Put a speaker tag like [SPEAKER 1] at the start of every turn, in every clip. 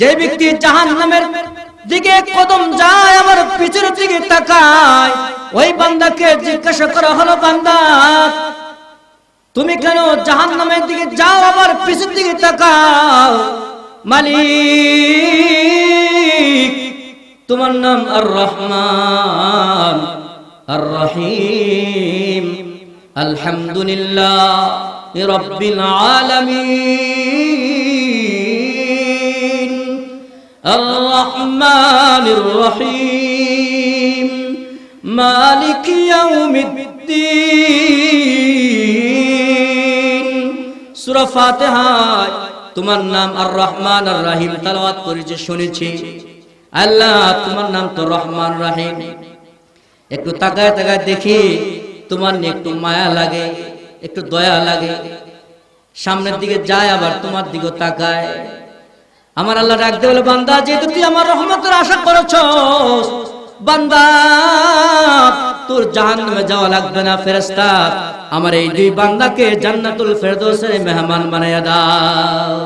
[SPEAKER 1] যে ব্যক্তি জাহান্নামের দিকে কদম যায় আমার পিছের দিকে তাকায়, ওই বান্দাকে জিজ্ঞাসা করা হলো, বান্দা তুমি কেন জাহান্নামের দিকে যাও আবার পিছের দিকে তাকাও? মালিক তোমার নাম আর রহমান আর রহিম, আলহামদুলিল্লাহ রাব্বিল আলামিন, আর রহমানির রহিম, মালিক ইয়াউমিদ্দিন। সূরা ফাতিহায় তোমার নাম আর রহমান আর রহিম তেলাওয়াত করেছে শুনেছি। আল্লাহ তোমার নাম তো রহমান রহিম, একটু তাকায় তাকায় দেখি তোমার নিয়ে একটু মায়া লাগে, একটু দয়া লাগে। সামনের দিকে যায় আবার তোমার দিকে তাকায়। আমার আল্লাহ ডাকতে বলে, বান্দা যেহেতু তুই আমার রহমতের আশা করেছস, বান্দা তোর জাহান্নামে যাওয়া লাগবে না। ফেরেশতা আমার এই দুই বান্দাকে জান্নাতুল ফেরদৌসের মেহমান বানায়া দাও।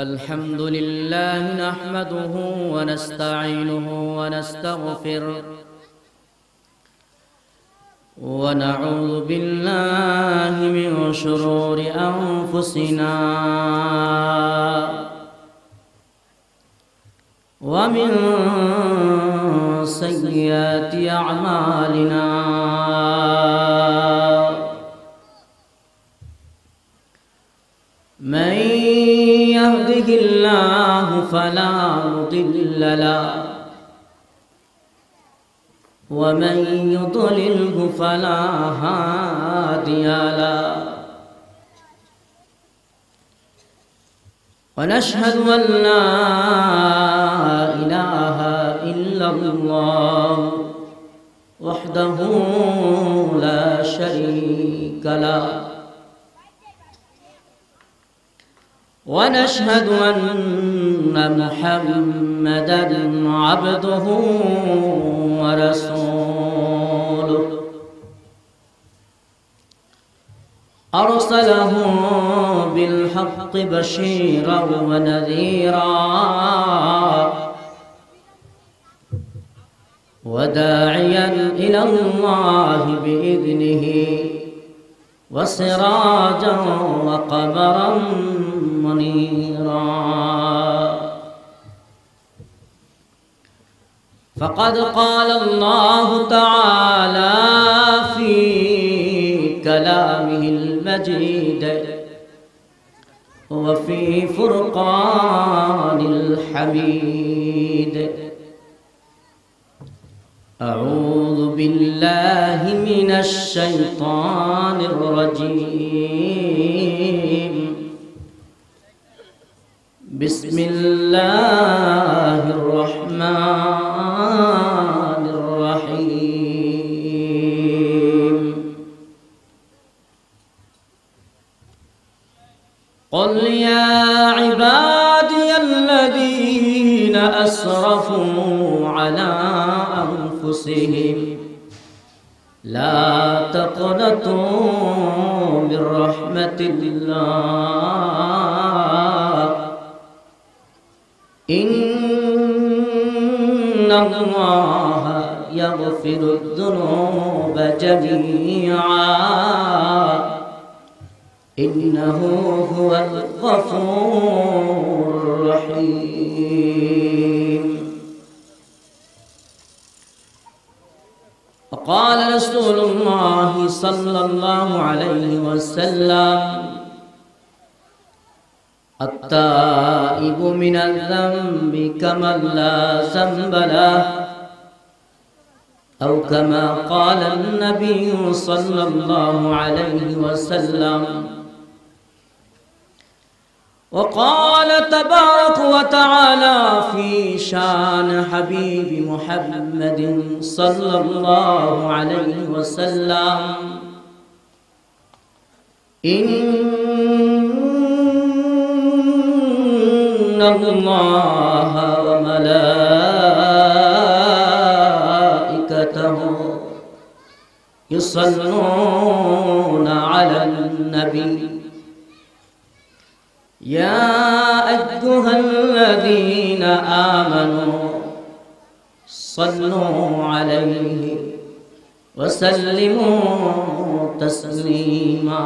[SPEAKER 1] আলহামদুলিল্লাহ নাহমাদুহু ওয়া নাস্তাঈনুহু ওয়া নাস্তাগফিরুহ ওয়া নাউযু বিল্লাহি মিন শুরুরি আনফুসিনা ওয়া মিন সাইয়্যাতি আ'মালিনা। মান ইয়াহদিহিল্লাহু ফালা মুদিল্লা লাহু ওয়া মান ইউদ্লিলহু ফালা হাদিয়া লাহু। ونشهد أن لا إله إلا الله وحده لا شريك له، ونشهد أن محمدا عبده ورسوله أرسله بالحق بشيرا ونذيرا وداعيا إلى الله بإذنه وسراجا وقمرا منيرا. فقد قال الله تعالى في كلامه المجيد وفي فرقان الحميد: أعوذ بالله من الشيطان الرجيم. بسم الله الرحمن الرحيم. قل يا عبادي الذين أسرفوا على أنفسهم لا تقنطوا من رحمة الله إن الله يغفر الذنوب جميعا إنه هو الغفور الرحيم. وقال رسول الله صلى الله عليه وسلم: التائب من الذنب كمن لا ذنب له، أو كما قال النبي صلى الله عليه وسلم. وقال تبارك وتعالى في شان حبيب محمد صلى الله عليه وسلم: إن الله وملائكته يصلون على النبي يا أيها الذين آمنوا صلوا عليه وسلموا تسليما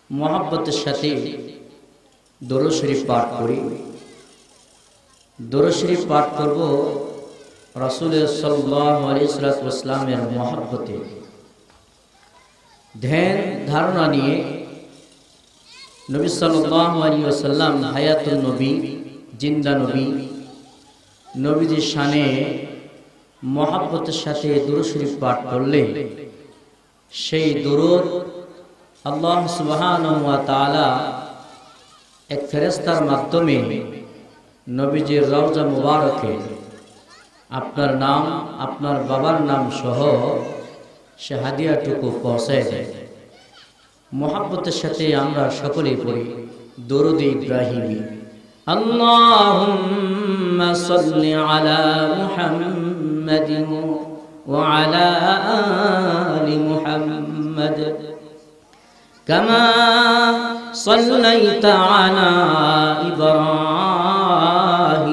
[SPEAKER 1] মোহাব্বতের সাথে দরুদ শরীফ পাঠ করি। দরুদ শরীফ পাঠ করব রাসূল সাল্লাল্লাহু আলাইহি ওয়াসাল্লামের মহব্বতে, ধ্যান ধারণা নিয়ে নবী সাল্লাল্লাহু আলাইহি ওয়াসাল্লাম হায়াতুন নবী, জিন্দা নবী, নবীজির শানে মহব্বতের সাথে দরুদ শরীফ পাঠ করলে সেই দরুদ আল্লাহ সুবহানাহু ওয়া তাআলা এক ফেরেশতার মাধ্যমে নবীজির রওজা মুবারকে আপনার নাম, আপনার বাবার নাম সহ সে হাদিয়াটুকু পৌঁছায় দেয়। মহব্বতের সাথে আমরা সকলেই পড়ি দরুদ ইব্রাহিমি। আল্লাহুম্মা সাল্লি আলা মুহাম্মাদিন ওয়া আলা আলি মুহাম্মাদ কামা সাল্লাইতা আলা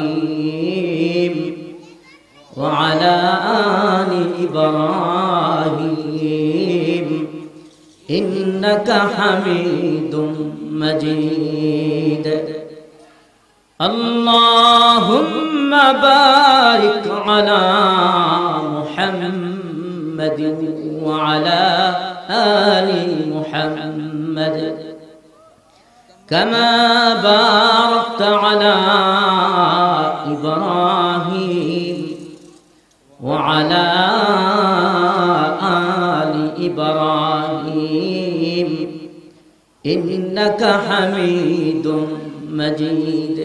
[SPEAKER 1] ইব্রাহিম ওয়া আলা আলি ইব্রাহিম ইন্নাকা হামিদুম মাজিদ। আল্লাহুম্মা বারিক আলা মুহাম্মাদিন ওয়া আলা আলি মুহাম্মাদ কামা বারাকতা আলা ইব্রাহিম ওয়া আলা আলি ইব্রাহিম ইন্নাকা হামিদুম মাজিদ।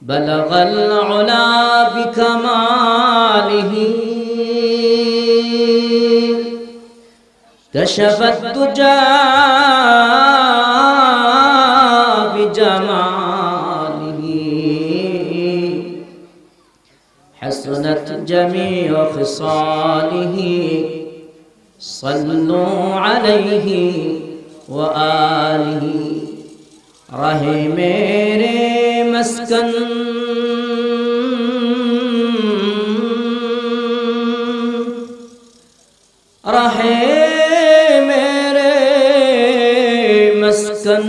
[SPEAKER 1] বালাগাল উলা বিকামালিহি কাশাফাত দুজা বিজামালিহি হাসানাত জামিউ খিসালিহি সাল্লু আলাইহি ওয়া আলিহি। রাহে মেরে মস্কন রাহে মেরে মস্কন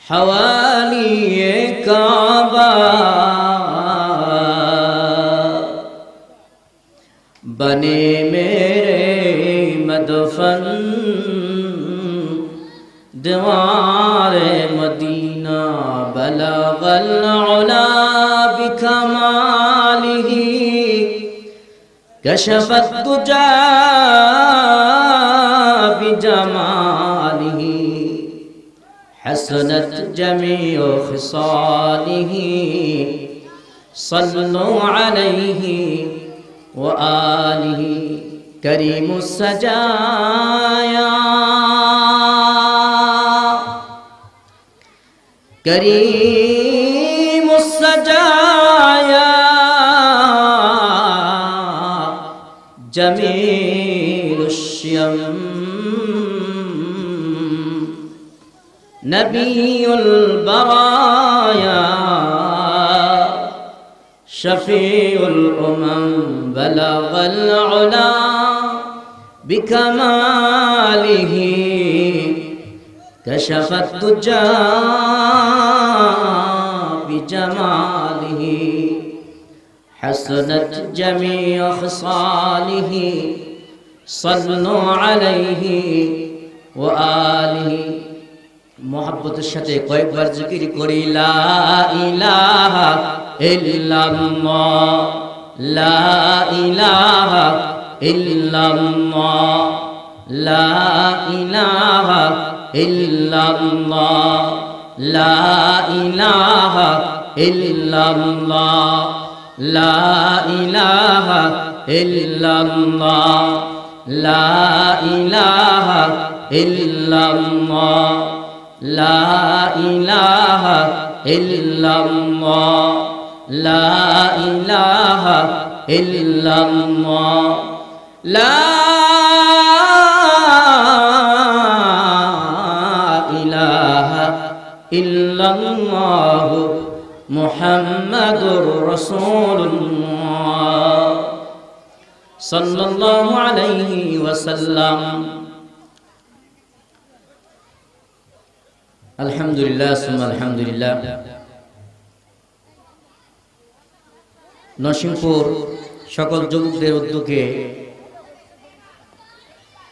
[SPEAKER 1] হওয়ালিয়ে কাবা बने मेरे मदफन दीवारे मदीना बलगल उला बिकमालिही कशफत दुजा बिजमालिही हसनत जमीउ खिसालिही सल्लु अलैहि व आलिहि। करीमुस सजाया करीमुस सजाया जमीलुश्यम नबीयुल बराया शफीउल उमम बलगल उला बिकमालिही कशफत दुजा बिजमालिही हसनत जमीउ खिसालिही सल्लु अलैहि व आलिहि। मोहब्बतेर साथे कয়েকবার जिकिर करी ला इलाहा इल्लाल्लाह ला इलाहा इल्लाल्लाह ला इलाहा इल्लाल्लाह ला इलाहा इल्लाल्लाह ला इलाहा इल्लाल्लाह ला इलाहा इल्लाल्लाह ला इलाहा इल्लाल्लाह ला इलाहा ইল্লাল্লাহ লা ইলাহা ইল্লাল্লাহ মুহাম্মাদুর রাসূলুল্লাহ সাল্লাল্লাহু আলাইহি ওয়াসাল্লাম। আলহামদুলিল্লাহ সুম্মা আলহামদুলিল্লাহ। নরসিংপুর সকল যুবকদের উদ্যোগে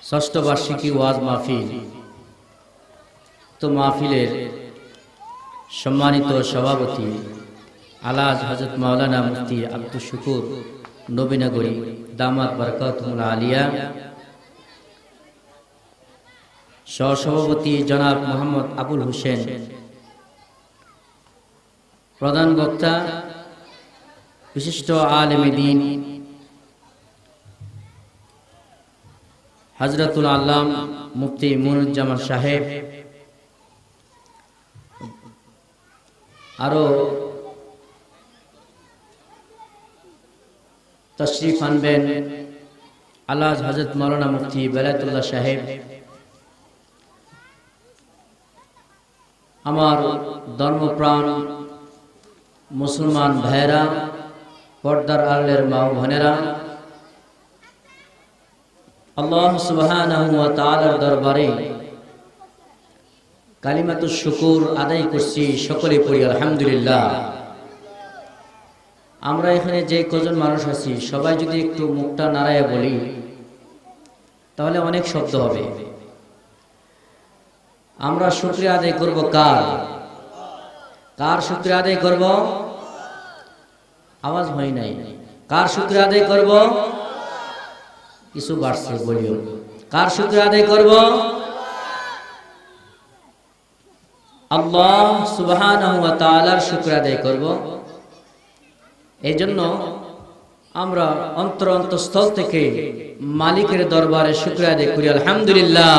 [SPEAKER 1] ষষ্ঠ বার্ষিকী ওয়াজ মাহফিল। তো মাহফিলের সম্মানিত সভাপতি আলাজ হযরত মাওলানা মুফতি আব্দুল শুকুর নবীনগরী দামাত বরকাতুহুল আলিয়া, সহসভাপতি জনাব মোহাম্মদ আবুল হোসেন, প্রধান বক্তা বিশিষ্ট আলেম দ্বীন হযরতুল আল্লাম মুফতি মুনুজ্জামান সাহেব, আরো তশরিফ আনবেন আলাজ হযরত মাওলানা মুফতি বেলায়েতুল্লাহ সাহেব, আমার ধর্মপ্রাণ মুসলমান ভাইয়েরা, পর্দার আড়ালের মা ও বোনেরা, আল্লাহ সুবহানাহু ওয়া তাআলার দরবারে কালিমাতুশ শুকুর আদায় করছি। সকলে পড়ি আলহামদুলিল্লাহ। আমরা এখানে যে কজন মানুষ আছি সবাই যদি একটু মুখটা নাড়ায় বলি তাহলে অনেক শব্দ হবে। আমরা শুকরিয়া আদায় করব কার? কার শুকরিয়া আদায় করব? আওয়াজ হয় নাই। কার শুকরিয়া আদায় করব? কিছু বাড়ছে বলিও। কার শুকরিয়া আদায় করব? আল্লাহ সুবহানাহু ওয়া তাআলার শুকরিয়া আদায় করব। এই জন্য আমরা অন্তরস্থল থেকে মালিকের দরবারে শুকরিয়া আদায় করি আলহামদুলিল্লাহ।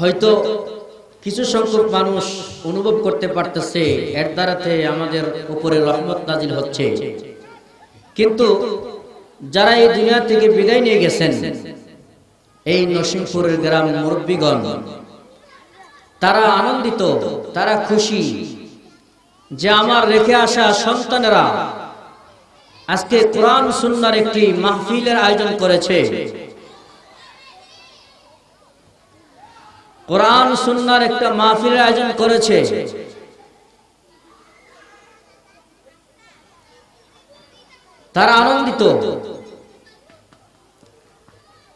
[SPEAKER 1] হয়তো কিছু সংখ্যক মানুষ অনুভব করতে পারতেছে এর দ্বারাতে আমাদের উপরে রহমত নাজিল হচ্ছে, কিন্তু যারা এই দুনিয়া থেকে বিদায় নিয়ে গেছেন, এই নরসিংপুরের গ্রাম মুরব্বীগণ, তারা আনন্দিত, তারা খুশি যে আমার রেখে আসা সন্তানেরা আজকে কোরআন সুন্নাহর একটি মাহফিলের আয়োজন করেছে। কোরআন সুন্নাহর একটা মাহফিলের আয়োজন করেছে। তারা আনন্দিত,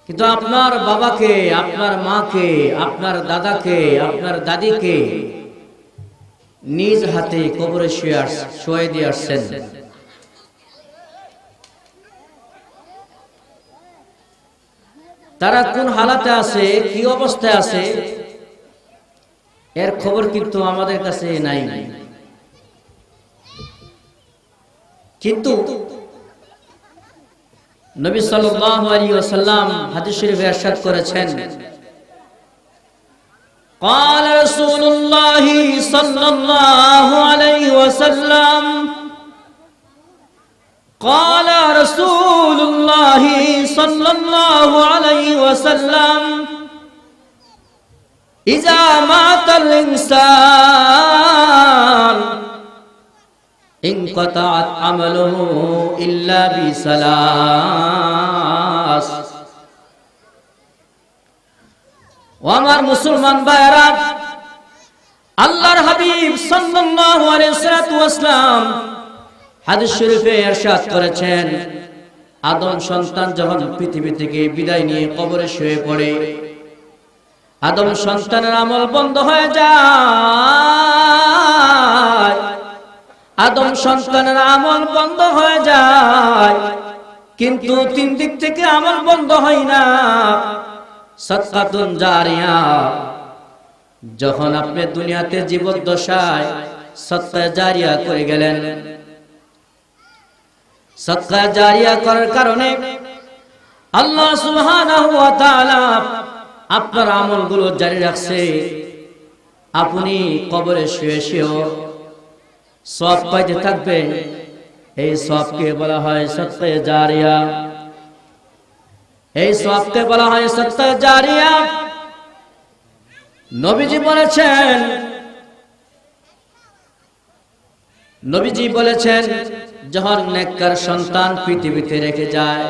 [SPEAKER 1] কিন্তু আপনার বাবাকে, আপনার মাকে, আপনার দাদাকে, আপনার দাদিকে নিজ হাতে কবরে শুয়ে দিয়ে আসছেন। তারা কোন হালাতে আছে, কি অবস্থায় আছে, এর খবর কিন্তু আমাদের কাছে নাই। কিন্তু নবী সাল্লাল্লাহু আলাইহি ওয়াসাল্লাম হাদিস শরীফে ইরশাদ করেছেন, قال رسول الله صلى الله عليه وسلم قال رسول الله صلى الله عليه وسلم إذا مات الإنسان انقطعت عمله إلا بثلاث। ও আমার মুসলমান ভাইরা, আল্লাহর হাবিব সাল্লাল্লাহু আলাইহি ওয়াসাল্লাম হাদিস শরীফে ইরশাদ করেছেন, আদম সন্তান যখন পৃথিবী থেকে বিদায় নিয়ে কবরে শুয়ে পড়ে, আদম সন্তানের আমল বন্ধ হয়ে যায়। আদম সন্তানের আমল বন্ধ হয়ে যায়, কিন্তু তিন দিক থেকে আমল বন্ধ হয় না। সাদকাতুন জারিয়া, যখন আপনি দুনিয়াতে জীবদ্দশায় সাদকা জারিয়া করে গেলেন, সাদকা জারিয়া করার কারণে আল্লাহ সুবহানাহু ওয়া তাআলা আপনার আমলগুলো জারি রাখছে। আপনি কবরে শুয়ে শুয়েও সওয়াব পাইতে থাকবেন, এই সওয়াবকে বলা হয় সদকা জারিয়া। এই সওয়াবকে বলা হয় সদকা জারিয়া। নবীজি বলেছেন যখন নেককার সন্তান পৃথিবীতে রেখে যায়,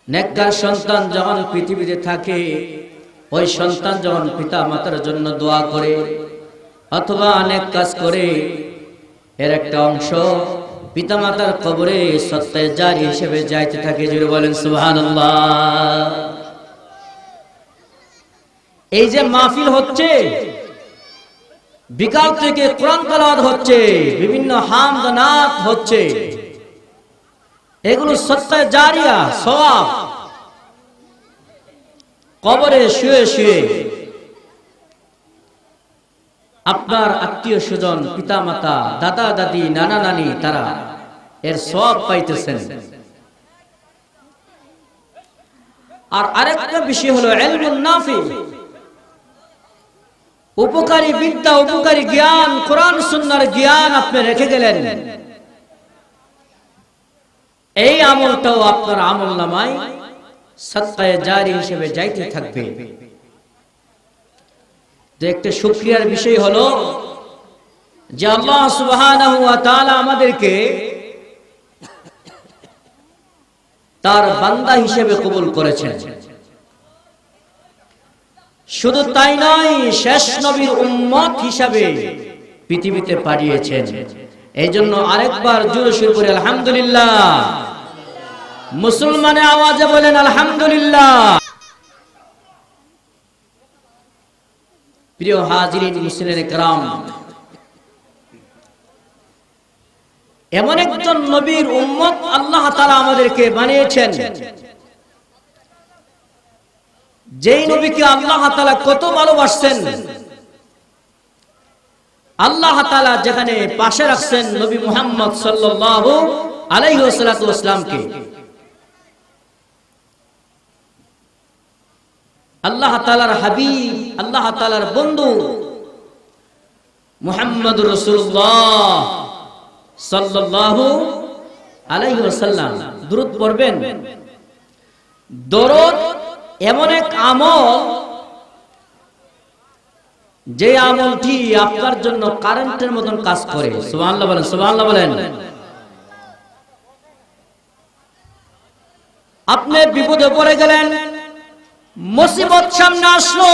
[SPEAKER 1] নেককার সন্তান যখন পৃথিবীতে থাকে, ওই সন্তান যখন পিতা মাতার জন্য দোয়া করে অথবা নেক কাজ করে, এর একটা অংশ পিতা মাতার কবরে সদকা জারি হিসেবে যাইতে থাকে। জোরে বলেন সুবহানাল্লাহ। এই যে মাহফিল হচ্ছে, বিকাল থেকে কোরআন তেলাওয়াত হচ্ছে, বিভিন্ন হামদ নাত হচ্ছে, এগুলো সদকা জারিয়া, সওয়াব। কবরে শুয়ে শুয়ে আপনার আত্মীয় স্বজন, পিতা মাতা, দাদা দাদি, নানা নানি, তারা এর সওয়াব পাইতেছেন। আর আরেকটা বিষয় হলো ইলমুন নাফি, উপকারী বিদ্যা, উপকারী জ্ঞান, কোরআন সুন্নাহর জ্ঞান আপনি রেখে গেলেন, এই আমলটাও আপনার আমলনামায় সদকা জারি হিসেবে যাইতে থাকবে। তো একটা শুকরিয়ার বিষয় হলো যে আল্লাহ সুবহানাহু ওয়া তাআলা আমাদেরকে তার বান্দা হিসেবে কবুল করেছেন। শুধু তাই নয়, শেষ নবীর উম্মত হিসাবে পৃথিবীতে পাঠিয়েছেন। এই জন্য আরেকবার জোরে সুরে পড়ি আলহামদুলিল্লাহ। মুসলমানের আওয়াজে বলেন আলহামদুলিল্লাহ। প্রিয় হাজিরিন মুসলিম کرام, এমন একজন নবীর উম্মত আল্লাহ তাআলা আমাদেরকে বানিয়েছেন, যেই নবীকে আল্লাহ তাআলা কত ভালোবাসেন। আল্লাহ তাআলা যেখানে পাশে রাখছেন নবী মুহাম্মদ সাল্লাল্লাহু আলাইহি ওয়াসাল্লামকে, আল্লাহ তাআলার হাবিব, আল্লাহ তাআলার বন্ধু মুহাম্মদুর রাসূলুল্লাহ সাল্লাল্লাহু আলাইহি ওয়াসাল্লাম দুরূদ পড়বেন। দরুদ এমন এক আমল, যে আমলটি আপনার জন্য কারেন্টের মতন কাজ করে। সুবহানাল্লাহ বলেন, সুবহানাল্লাহ বলেন। আপনি বিপদে পড়ে গেলেন, মুসিবত সামনে আসলো,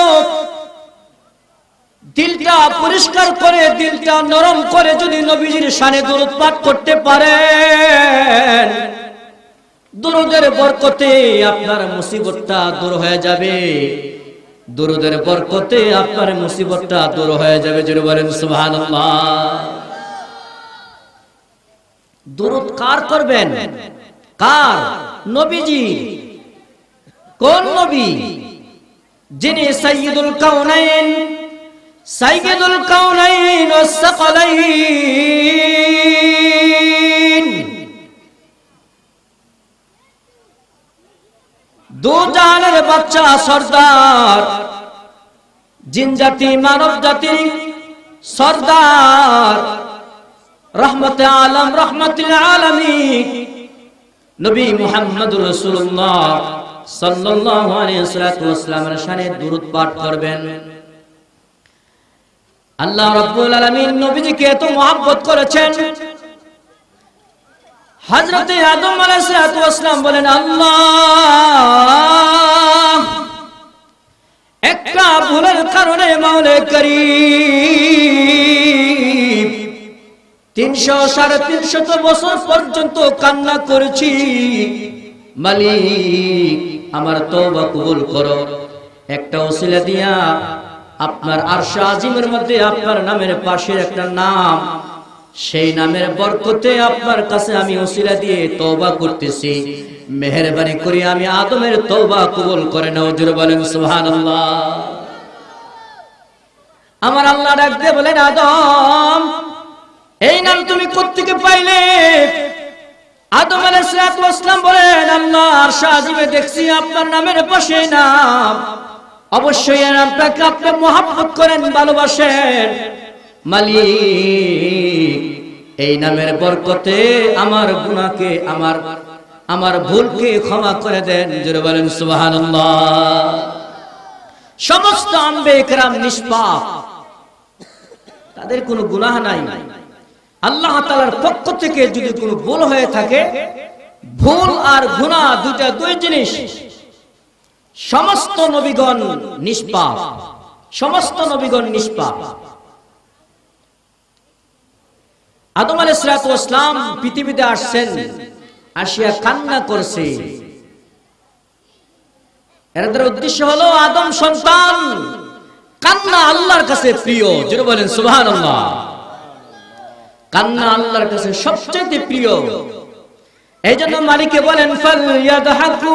[SPEAKER 1] দিলটা পরিষ্কার করে, দিলটা নরম করে যদি নবীজির শানে দরুদ পাঠ করতে পারেন, দরুদের বরকতে আপনার মুসিবতটা দূর হয়ে যাবে। দরুদের বরকতে আপনার মুসিবতটা দূর হয়ে যাবে। জোরে বলেন সুবহানাল্লাহ। দরুদ কার করবেন? কার? নবীজি। কোন নবী? যিনি সাইয়্যিদুল কাউনাইন, সাইয়্যিদুল কাউনাইন ওয়াস সাকালাইন, দু জাহানের বাচ্চা সরদার, জিন জাতি মানব জাতির সরদার, রহমতে আলম, রহমতুল আলামিন নবী মুহাম্মদুর রাসূলুল্লাহ সাল্লাল্লাহু আলাইহি ওয়াসাল্লামের শানে দুরূদ পাঠ করবেন। আল্লাহ রাব্বুল আলামিন নবীজিকে এত মহব্বত করেছেন, হযরতে আদম আলাইহিস সালাম বলেন, আল্লাহ একটা ভুলের কারণে মাওলা করিম 300-350 বছর পর্যন্ত কান্না করেছি, মালিক আমার তওবা কবুল করো। একটা ওসিলা দিয়া আপনার আরশ আজিমের মধ্যে আপনার নামের পাশে একটা নাম, সেই নামের বরকতে আপনার কাছে আমি ওসিলা দিয়ে তওবা করতেছি, মেহেরবানি করে আমি আদমের তওবা কবুল করে নাও। জোরে বলেন সুবহানাল্লাহ। আমার আল্লাহ ডাক দিয়ে বলেন, আদম এই নাম তুমি কোত্থেকে পাইলে? আদম আলাইহিস সালাম বলেন, আল্লাহ আরশ আজিমে দেখছি আপনার নামের পাশে নাম, অবশ্যই এই নামটাকে আপনি মহব্বত করেন, ভালোবাসেন। মালিক এই নামের বরকতে আমার গুনাহকে আমার ভুলকে ক্ষমা করে দেন। জোরে বলেন সুবহানাল্লাহ। সমস্ত আম্বিয়া কিরাম নিষ্পাপ, তাদের কোনো গুনাহ নাই। আল্লাহ তাআলার পক্ষ থেকে যদি কোনো ভুল হয়ে থাকে, ভুল আর গুনাহ দুই জিনিস। সমস্ত নবীগণ নিষ্পাপ, সমস্ত নবীগণ নিষ্পাপ। আদম আলাইহিস সালাতু ওয়াস সালাম পৃথিবীতে আসছেন, আসিয়া কান্না করছে। এর উদ্দেশ্য হলো আদম সন্তান, কান্না আল্লাহর কাছে প্রিয়। জোরে বলেন সুবহানাল্লাহ। কান্না আল্লাহর কাছে সবচেয়ে প্রিয়। এইজন্য মালিকে বলেন ফালইয়াদহাকু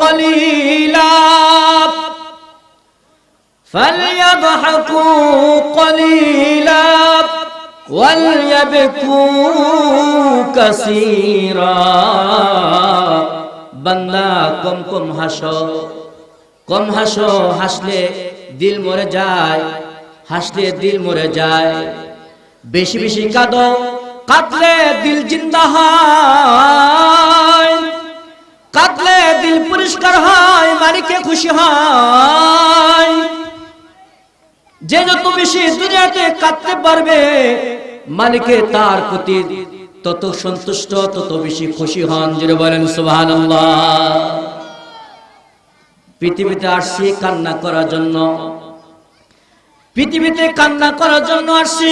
[SPEAKER 1] কলিলা, ফালইয়াদহাকু কলিলা ওয়ালইয়াবকু কাসীরা। বান্দা কম কম হাসো, কম হাসো, হাসলে দিল মরে যায়, হাসলে দিল মরে যায়। বেশি বেশি কাঁদো, কাঁদলে দিল জিন্দা হয়, কাঁদলে দিল পরিষ্কার হয়, মালিকে খুশি হয়। যে যত বেশি দুনিয়াতে কাঁদতে পারবে, মালিকে তার প্রতি তত সন্তুষ্ট, তত বেশি খুশি হন। জোরে বলেন সুবহানাল্লাহ। পৃথিবীতে আসছি কান্না করার জন্য, পৃথিবীতে কান্না করার জন্য আসছি।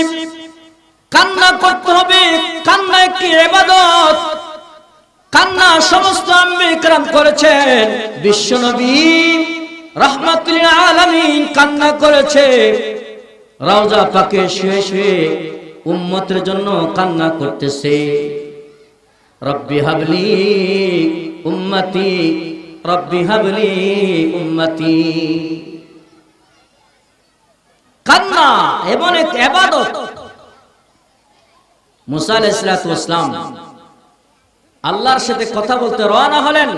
[SPEAKER 1] কান্না করতে হবে, কান্না একটি ইবাদত। কান্না সমস্ত আম্বিয়া কিরাম করেছেন। বিশ্বনবী রাহমাতুল লিল আলামিন কান্না করেছে, রওজা পাকে শুয়ে শুয়ে উম্মতের জন্য কান্না করতেছে। রব্বি হাবলি উম্মতি, রব্বি হাবলি উম্মতি। কান্না এমন এক ইবাদত। মুসা আলাইহিস সালাতু ওয়াস সালাম আল্লাহর সাথে কথা বলতে রওনা হলেন।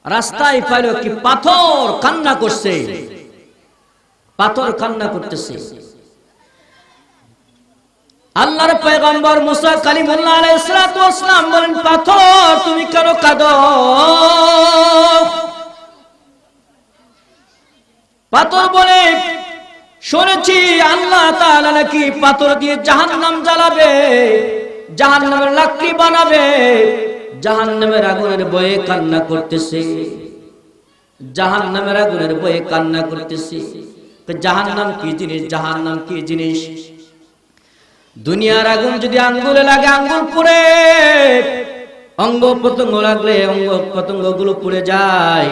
[SPEAKER 1] রাস্তায় পাইল কি পাথর কান্না করছে, পাথর কান্না করতেছে। আল্লাহর পয়গম্বর মুসা কালিমুল্লাহ আলাইহিস সালাতু ওয়াস সালাম বলেন, পাথর তুমি কেন কাঁদো? পাথর বলে, শুনেছি আল্লাহ তাআলা নাকি পাথর দিয়ে জাহান্নাম জ্বালাবে, জাহান্নামের লাকড়ি বানাবে। জাহান্নামের আগুনের ভয়ে কান্না করতেছে, জাহান্নামের আগুনের ভয়ে কান্না করতেছে। জাহান্নাম কি জিনিস? জাহান্নাম কি জিনিস? দুনিয়ার আগুন যদি আঙ্গুলে লাগে আঙ্গুল পুড়ে, অঙ্গ প্রত্যঙ্গ লাগলে অঙ্গ প্রত্যঙ্গ গুলো পুড়ে যায়।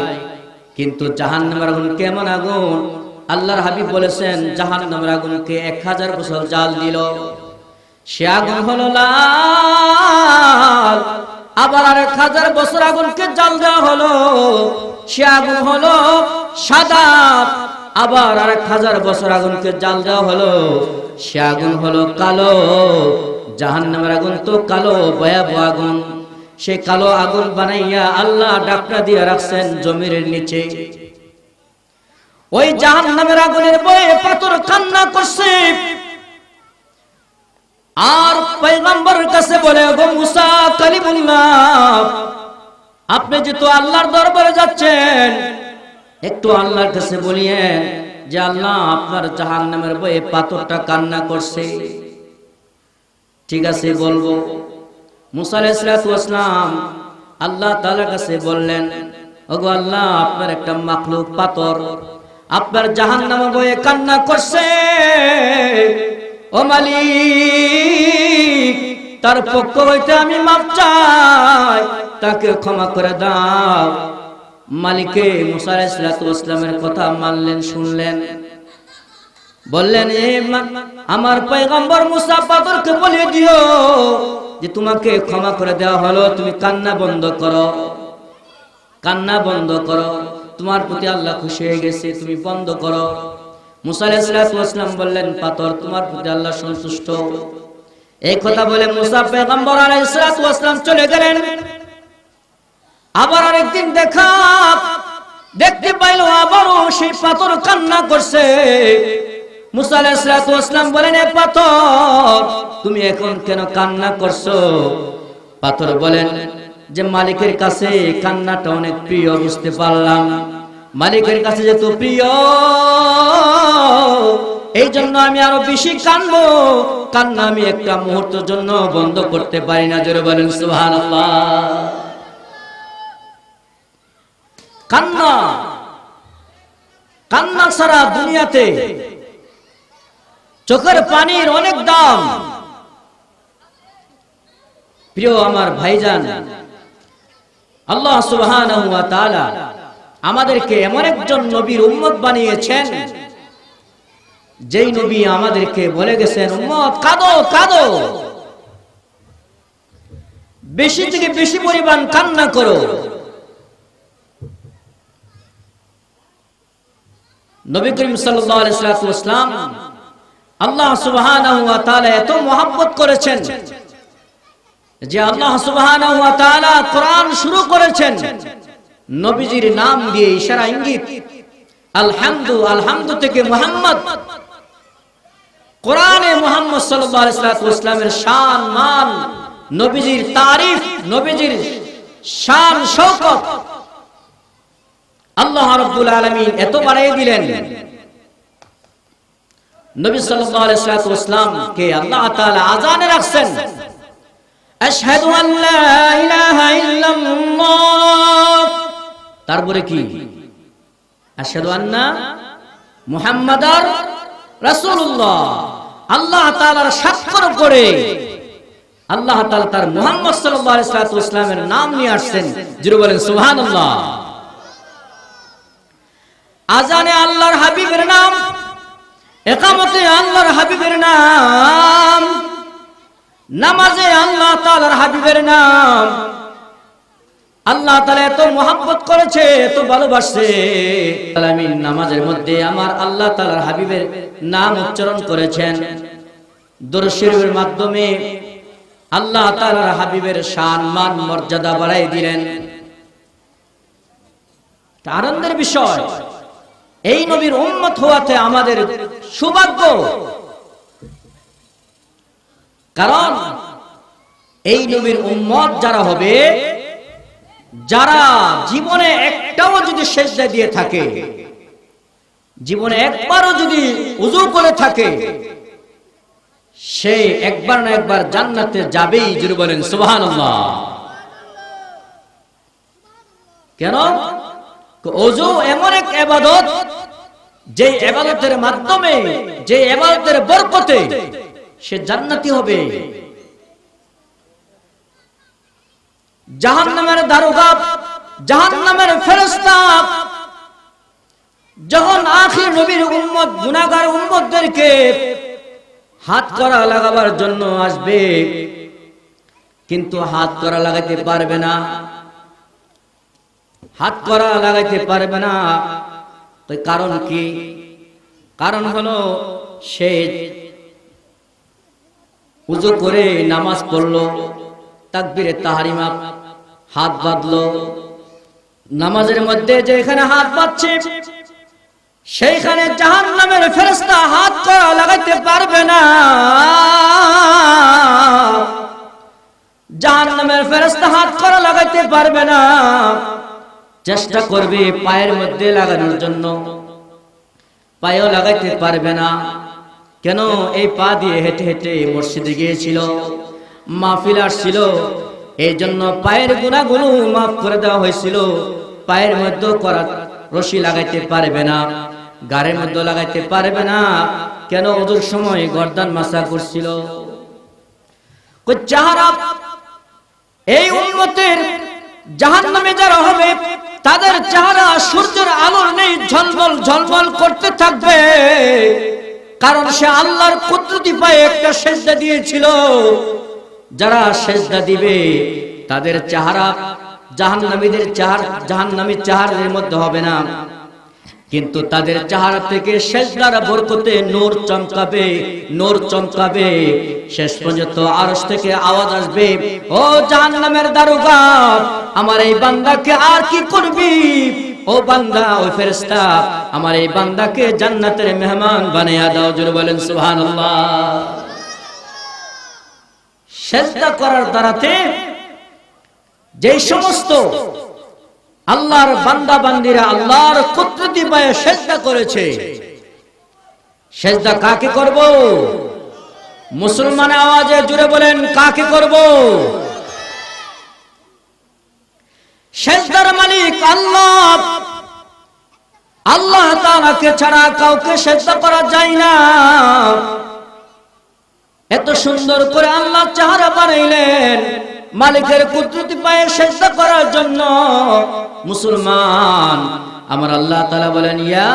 [SPEAKER 1] কিন্তু জাহান্নামের আগুন কেমন আগুন? আল্লাহর হাবিব বলেছেন, জাহান্নামের আগুনকে 1000 বছর জাল দিল, সে আগুন হলো লাল। আবার আর 1000 বছর আগুনকে জাল দেওয়া হলো, সে আগুন হলো সাদা। আবার আর 1000 বছর আগুনকে জাল দেওয়া হলো, সে আগুন হলো কালো। জাহান্নামের আগুন তো কালো, ভয়াবহ আগুন। সে কালো আগুন বানাইয়া আল্লাহ ডাকনা দিয়ে রাখছেন জমিনের নিচে। ওই জাহান্নামের আগুনের ভয়ে পাথর কান্না করছে। আর পয়গম্বরের কাছে বলে, গো মুসা কালিমুল্লাহ, আপনি যেহেতু আল্লাহর দরবারে যাচ্ছেন, একটু আল্লাহর কাছে বলিয়েন যে আল্লাহ আপনার জাহান্নামের ভয়ে পাথরটা কান্না করছে। ঠিক আছে, বলবো। মুসা আলাইহিস সালাতু ওয়াস সালাম আল্লাহ তাআলার কাছে বললেন, ওগো আল্লাহ, আপনার একটা মাখলুক পাথর আপনার জাহান্নামের ভয়ে কান্না করছে। ও মালিক, তার পক্ষ হইতে আমি মাফ চাই, তাকে ক্ষমা করে দাও। মালিকে মুসা আলাইহিস সালাতু ওয়াস সালামের কথা মানলেন, শুনলেন। বললেন, আমার পয়গম্বর মুসা পাথরকে বলে দিও যে তোমাকে ক্ষমা করে দেওয়া হলো, তুমি কান্না বন্ধ করো, কান্না বন্ধ করো, তোমার প্রতি আল্লাহ খুশি হয়ে গেছে, তুমি বন্ধ করো। মুসা আলাইহিস সালাতু ওয়াস সালাম বললেন, পাথর তোমার প্রতি আল্লাহ সন্তুষ্ট। এই কথা বলে মুসা পয়গম্বর আলাইহিস সালাতু ওয়াস সালাম চলে গেলেন। আবার আরেকদিন দেখতে পাইল, আবারও সেই পাথর কান্না করছে। মুসা আলাইহিস সালাতু ওয়াসসালাম বলেন, এ পাথর তুমি এখন কেন কান্না করছো? পাথর বলেন যে মালিকের কাছে কান্নাটা অনেক প্রিয়, বুঝতে পারলাম মালিকের কাছে যেহেতু প্রিয় এই জন্য আমি আরো বেশি কাঁদবো। কান্না আমি একটা মুহূর্তের জন্য বন্ধ করতে পারি না। জোরে বলেন সুবহানাল্লাহ। কান্না কান্না ছাড়া দুনিয়াতে চোখের পানির অনেক দাম। প্রিয় আমার ভাইজান, আল্লাহ সুবহানাহু ওয়া তাআলা আমাদেরকে এমন একজন নবীর উম্মত বানিয়েছেন যেই নবী আমাদেরকে বলে গেছেন, উম্মত কাঁদো কাঁদো, বেশি থেকে বেশি পরিমাণ কান্না করো। নবী করিম সাল্লাল্লাহু আলাইহি ওয়াসাল্লাম আল্লাহ সুবহানাহু ওয়া তাআলা এত মহব্বত করেছেন যে আল্লাহ সুবহানাহু ওয়া তাআলা কোরআন শুরু করেছেন নবীজির নাম দিয়ে, ইশারা ইঙ্গিত। আলহামদু থেকে মুহাম্মদ, কোরআনে মুহাম্মদ সাল্লাল্লাহু আলাইহি ওয়াসাল্লামের শান মান, নবীজির তারিফ, নবীজির শান শওকত আল্লাহ রাব্বুল আলামিন এত বাড়িয়ে দিলেন। নবী সাল্লাল্লাহু আলাইহি ওয়াসাল্লাম কে আল্লাহ তাআলা আযানে রাখছেন, আশহাদু আল্লা ইলাহা ইল্লাল্লাহ। তারপরে কি? আশহাদু আন্না মুহাম্মাদার রাসূলুল্লাহ। আল্লাহ তাআলার স্বাক্ষর করে আল্লাহ তাআলা তার মুহাম্মদ সাল্লাল্লাহু আলাইহি ওয়াসাল্লামের নাম নিয়ে আসছেন। যিনি বলেন সুবহানাল্লাহ। আযানে আল্লাহর হাবিবের নাম, ইকামতে আল্লাহর হাবিবের নাম, নামাজে আল্লাহ তাআলার হাবিবের নাম। আল্লাহ তাআলা এত মহব্বত করেছে, এত ভালোবাসে, আলামিন নামাজের মধ্যে আমার আল্লাহ তাআলার হাবিবের নাম উচ্চারণ করেছেন। দরুদ শরীফের মাধ্যমে আল্লাহ তাআলার হাবিবের শান মান মর্যাদা বাড়াই দিলেন। আনন্দের বিষয়, এই নবীর উম্মত হওয়াতে আমাদের সৌভাগ্য। কারণ এই নবীর উম্মত যারা হবে, যারা জীবনে একটাও যদি সিজদা দিয়ে থাকে, জীবনে একবারও যদি ওযু করে থাকে, সে একবার না একবার জান্নাতে যাবেই। যিনি বলেন সুবহানাল্লাহ। কেন? ওযু এমন এক ইবাদত, যে ইবাদতের মাধ্যমে, যে ইবাদতের বরকতে সে জান্নাতি হবে। জাহান্নামের দারোগা, জাহান্নামের ফেরেশতা যখন আখির নবীর উম্মত, গুনাহগার উম্মতদেরকে হাত করা লাগাবার জন্য আসবে, কিন্তু হাত করা লাগাতে পারবে না, হাত করা লাগাইতে পারবে না। তো কারণ কি? কারণ হলো সে ওযু করে নামাজ পড়লো, তাকবীরে তাহরিমা হাত বাঁধলো, নামাজের মধ্যে যেখানে হাত বাঁধছে সেইখানে জাহান্নামের ফেরেশতা হাত করা লাগাইতে পারবে না। জাহান্নামের ফেরেশতা হাত করা লাগাইতে পারবে না। চেষ্টা করবে পায়ের মধ্যে লাগানোর জন্য, পায়েও লাগাইতে পারবে না। কেন? এই পা দিয়ে হেঁটে হেঁটে মসজিদে গিয়েছিল, মাহফিল আসছিল, এই জন্য পায়ের গুনাহগুলো মাফ করে দেওয়া হয়েছিল। পায়ের মধ্যে করা রশি লাগাইতে পারবে না, গাড়ির মধ্যে লাগাইতে পারবে না। কেন? ওযুর সময় গর্দান মাসা করছিল। যাহারা এই উম্মতের জাহান্নামে যারা হবে, তাদের চেহারা সূর্যের আলোর নেই ঝলমল ঝলমল করতে থাকবে। কারণ সে আল্লাহর কুদরতি পায়ে একটা সিজদা দিয়েছিল। যারা সিজদা দিবে তাদের চেহারা জাহান্নামীদের চেহারা, জাহান্নামী চেহারার মধ্যে হবে না, কিন্তু তাদের চেহারা থেকে সিজদার বরকতে নূর চমকাবে, নূর চমকাবে। শেষ পর্যন্ত আরশ থেকে আওয়াজ আসবে, ও জাহান্নামের দারোগা, আমার এই বান্দাকে আর কি করবি? ও বান্দা, ও ফেরেশতা, আমার এই বান্দাকে জান্নাতের মেহমান বানায়া দাও। জোরে বলেন সুবহানাল্লাহ। সিজদা করার দ্বারাতে যে সমস্ত আল্লাহর বান্দা বান্দীরা আল্লাহর কুদরতি পায়ে সিজদা করেছে, সিজদা কাকে করব? মুসলমান আওয়াজে জুড়ে বলেন, কাকে করব? সিজদার মালিক আল্লাহ। আল্লাহ তাআলাকে ছাড়া কাউকে সিজদা করা যায় না। এত সুন্দর করে আল্লাহ চেহারা বানাইলেন মালিকের কুদরতি পায়ে সিজদা করার জন্য। মুসলমান আমার আল্লাহ তাআলা বলেন, ইয়া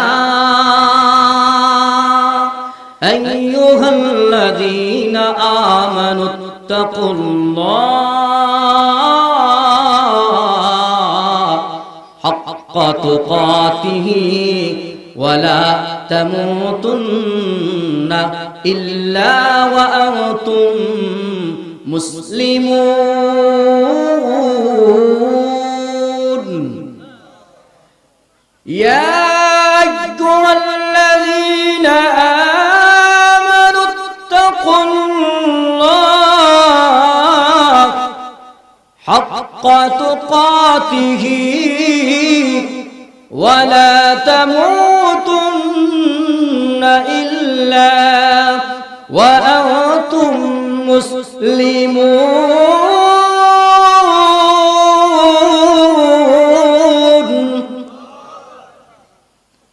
[SPEAKER 1] আইয়ুহাল্লাযীনা আমানুত্তাকুল্লাহ হাক্কা তুকাতিহি ওয়া লা তামুতুন্না ইল্লা ওয়া আনতুম মুসলিমুন। ইয়া আইয়ুহাল্লাযীনা আমানুত্তাকুল্লাহ হাক্কা তুকাতিহি ওয়া লা তামুতুন্না ইল্লা ওয়া আনতুম মুসলিমুন।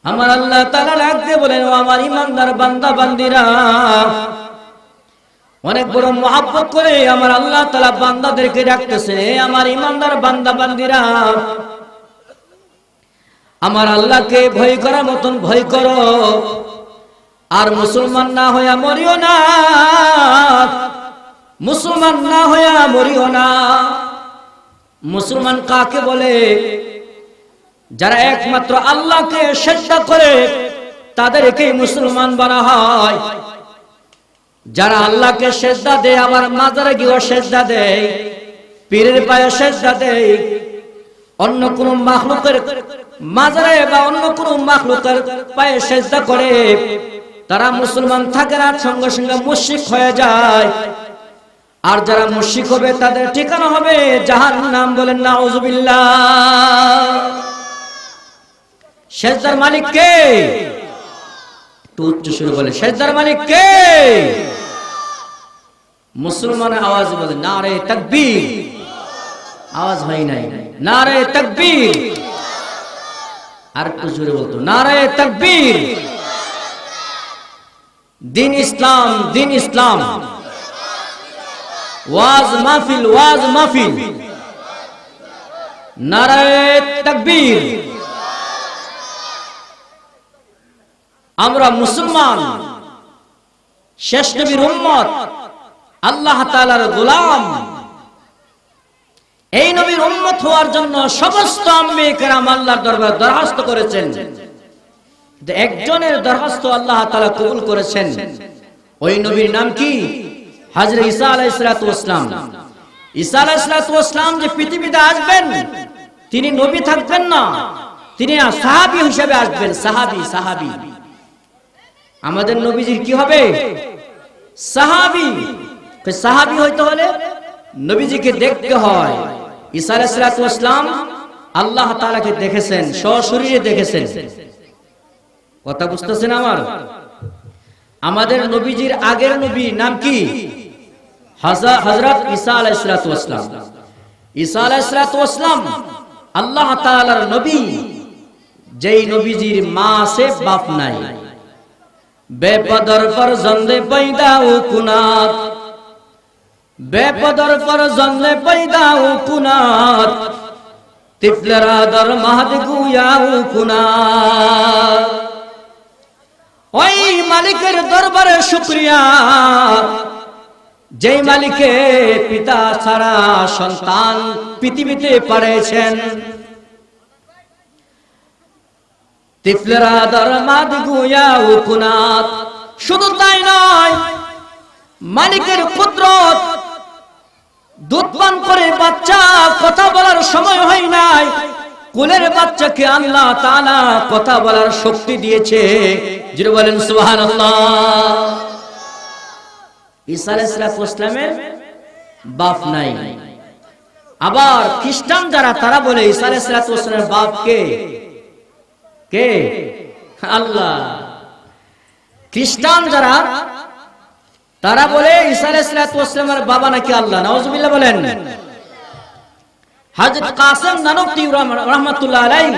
[SPEAKER 1] আমার আল্লাহ তাআলা ডাকতে বলেন, ও আমার ইমানদার বান্দা বান্দীরা। অনেক বড় মহব্বত করে আমার আল্লাহ তাআলা বান্দাদেরকে ডাকতেছে, আমার ইমানদার বান্দা বান্দীরা, আমার আল্লাহকে ভয় করার মতন ভয় করো, আর মুসলমান না হইয়া মরিও না, মুসলমান না হইয়া মরিও না। মুসলমান কাকে বলে? যারা একমাত্র আল্লাহকে সিজদা করে তাদেরকে মুসলমান বলা হয়। যারা আল্লাহকে সিজদা দেয়, আবার মাজারে গিয়ে সিজদা দেয়, পীরের পায়ে সিজদা দেয়, অন্য কোন মাখলুকের মাজারে বা অন্য কোন মাখলুকের পায়ে সিজদা করে, তারা মুসলমান থাকে না, সঙ্গে সঙ্গে মুশরিক হয়ে যায়। আর যারা মুশরিক হবে তাদের ঠিকানা হবে জাহান্নাম। বলেন নাউজুবিল্লাহ। সিজদার মালিক কে? একটু উচ্চ সুরে বলে, সিজদার মালিক কে? মুসলমানের আওয়াজ বলে নারে তাকবীর। আওয়াজ হয় নাই, নারে তাকবীর। আর একটু জোরে বলতো, নারে তাকবীর। দিন ইসলাম, দিন ইসলাম। ওয়াজ মাহফিল, ওয়াজ মাহফিল। নারে তাকবীর। আমরা মুসলমান, শেষ নবীর উম্মত, আল্লাহ তাআলার গোলাম। এই নবীর উম্মত হওয়ার জন্য সমস্ত আম্বিয়া কেরাম আল্লাহর দরবারে দরখাস্ত করেছেন। একজনের দরখাস্ত আল্লাহ তাআলা কবুল করেছেন। ওই নবীর নাম কি? হযরত ঈসা আলাইহিস সালাতু ওয়াস সালাম। ঈসা আলাইহিস সালাতু ওয়াস সালাম যে পৃথিবীতে আসবেন, তিনি নবী থাকবেন না, তিনি সাহাবী হিসেবে আসবেন। সাহাবী, সাহাবী। আমাদের নবীজির কি হবে? সাহাবী। সাহাবী হইতে হলে নবীজিকে দেখতে হয়। ঈসা আলাইহিস সালাতু ওয়াস সালাম আল্লাহ তাআলাকে দেখেছেন, সশরীরে দেখেছেন। কথা বুঝতেছেন আমার? আমাদের নবীজির আগের নবী নাম কি? হযরত ঈসা আলাইহিস সালাতু ওয়াস সালাম। ঈসা আলাইহিস সালাতু ওয়াস সালাম আল্লাহ তাআলার নবী, যেই নবীজির মা আছে, বাপ নাই। বেপদর ফরজন্দে পয়দা ও কুনাত, বেপদর ফরজন্দে পয়দা ও কুনাত, তিফলরা দর মাহদ গুয়া ও কুনাত। ওই মালিকের দরবারে শুকরিয়া, যেই মালিকে পিতা ছাড়া সন্তান পৃথিবীতে পাঠিয়েছেন। তিফলরা দর মাহদ গুয়া ও কুনাত। শুধু তাই নয়, মালিকের কুদরত, দুধ পান করে বাচ্চা কথা বলার সময় হয় নাই, কোলের বাচ্চাকে আল্লাহ তাআলা কথা বলার শক্তি দিয়েছে। যিনি বলেন সুবহানাল্লাহ। ঈসা আলাইহিস সালামের বাপ নাই। আবার খ্রিস্টান যারা তারা বলে ঈসা আলাইহিস সালামের বাপ কে? কে? আল্লাহ। খ্রিস্টান যারা তারা বলে ঈসা আলাইহিস সালামের বাবা নাকি আল্লাহ। নাউজুবিল্লাহ বলেন। হযরত কাসেম নানবী রাহমাতুল্লাহ আলাইহি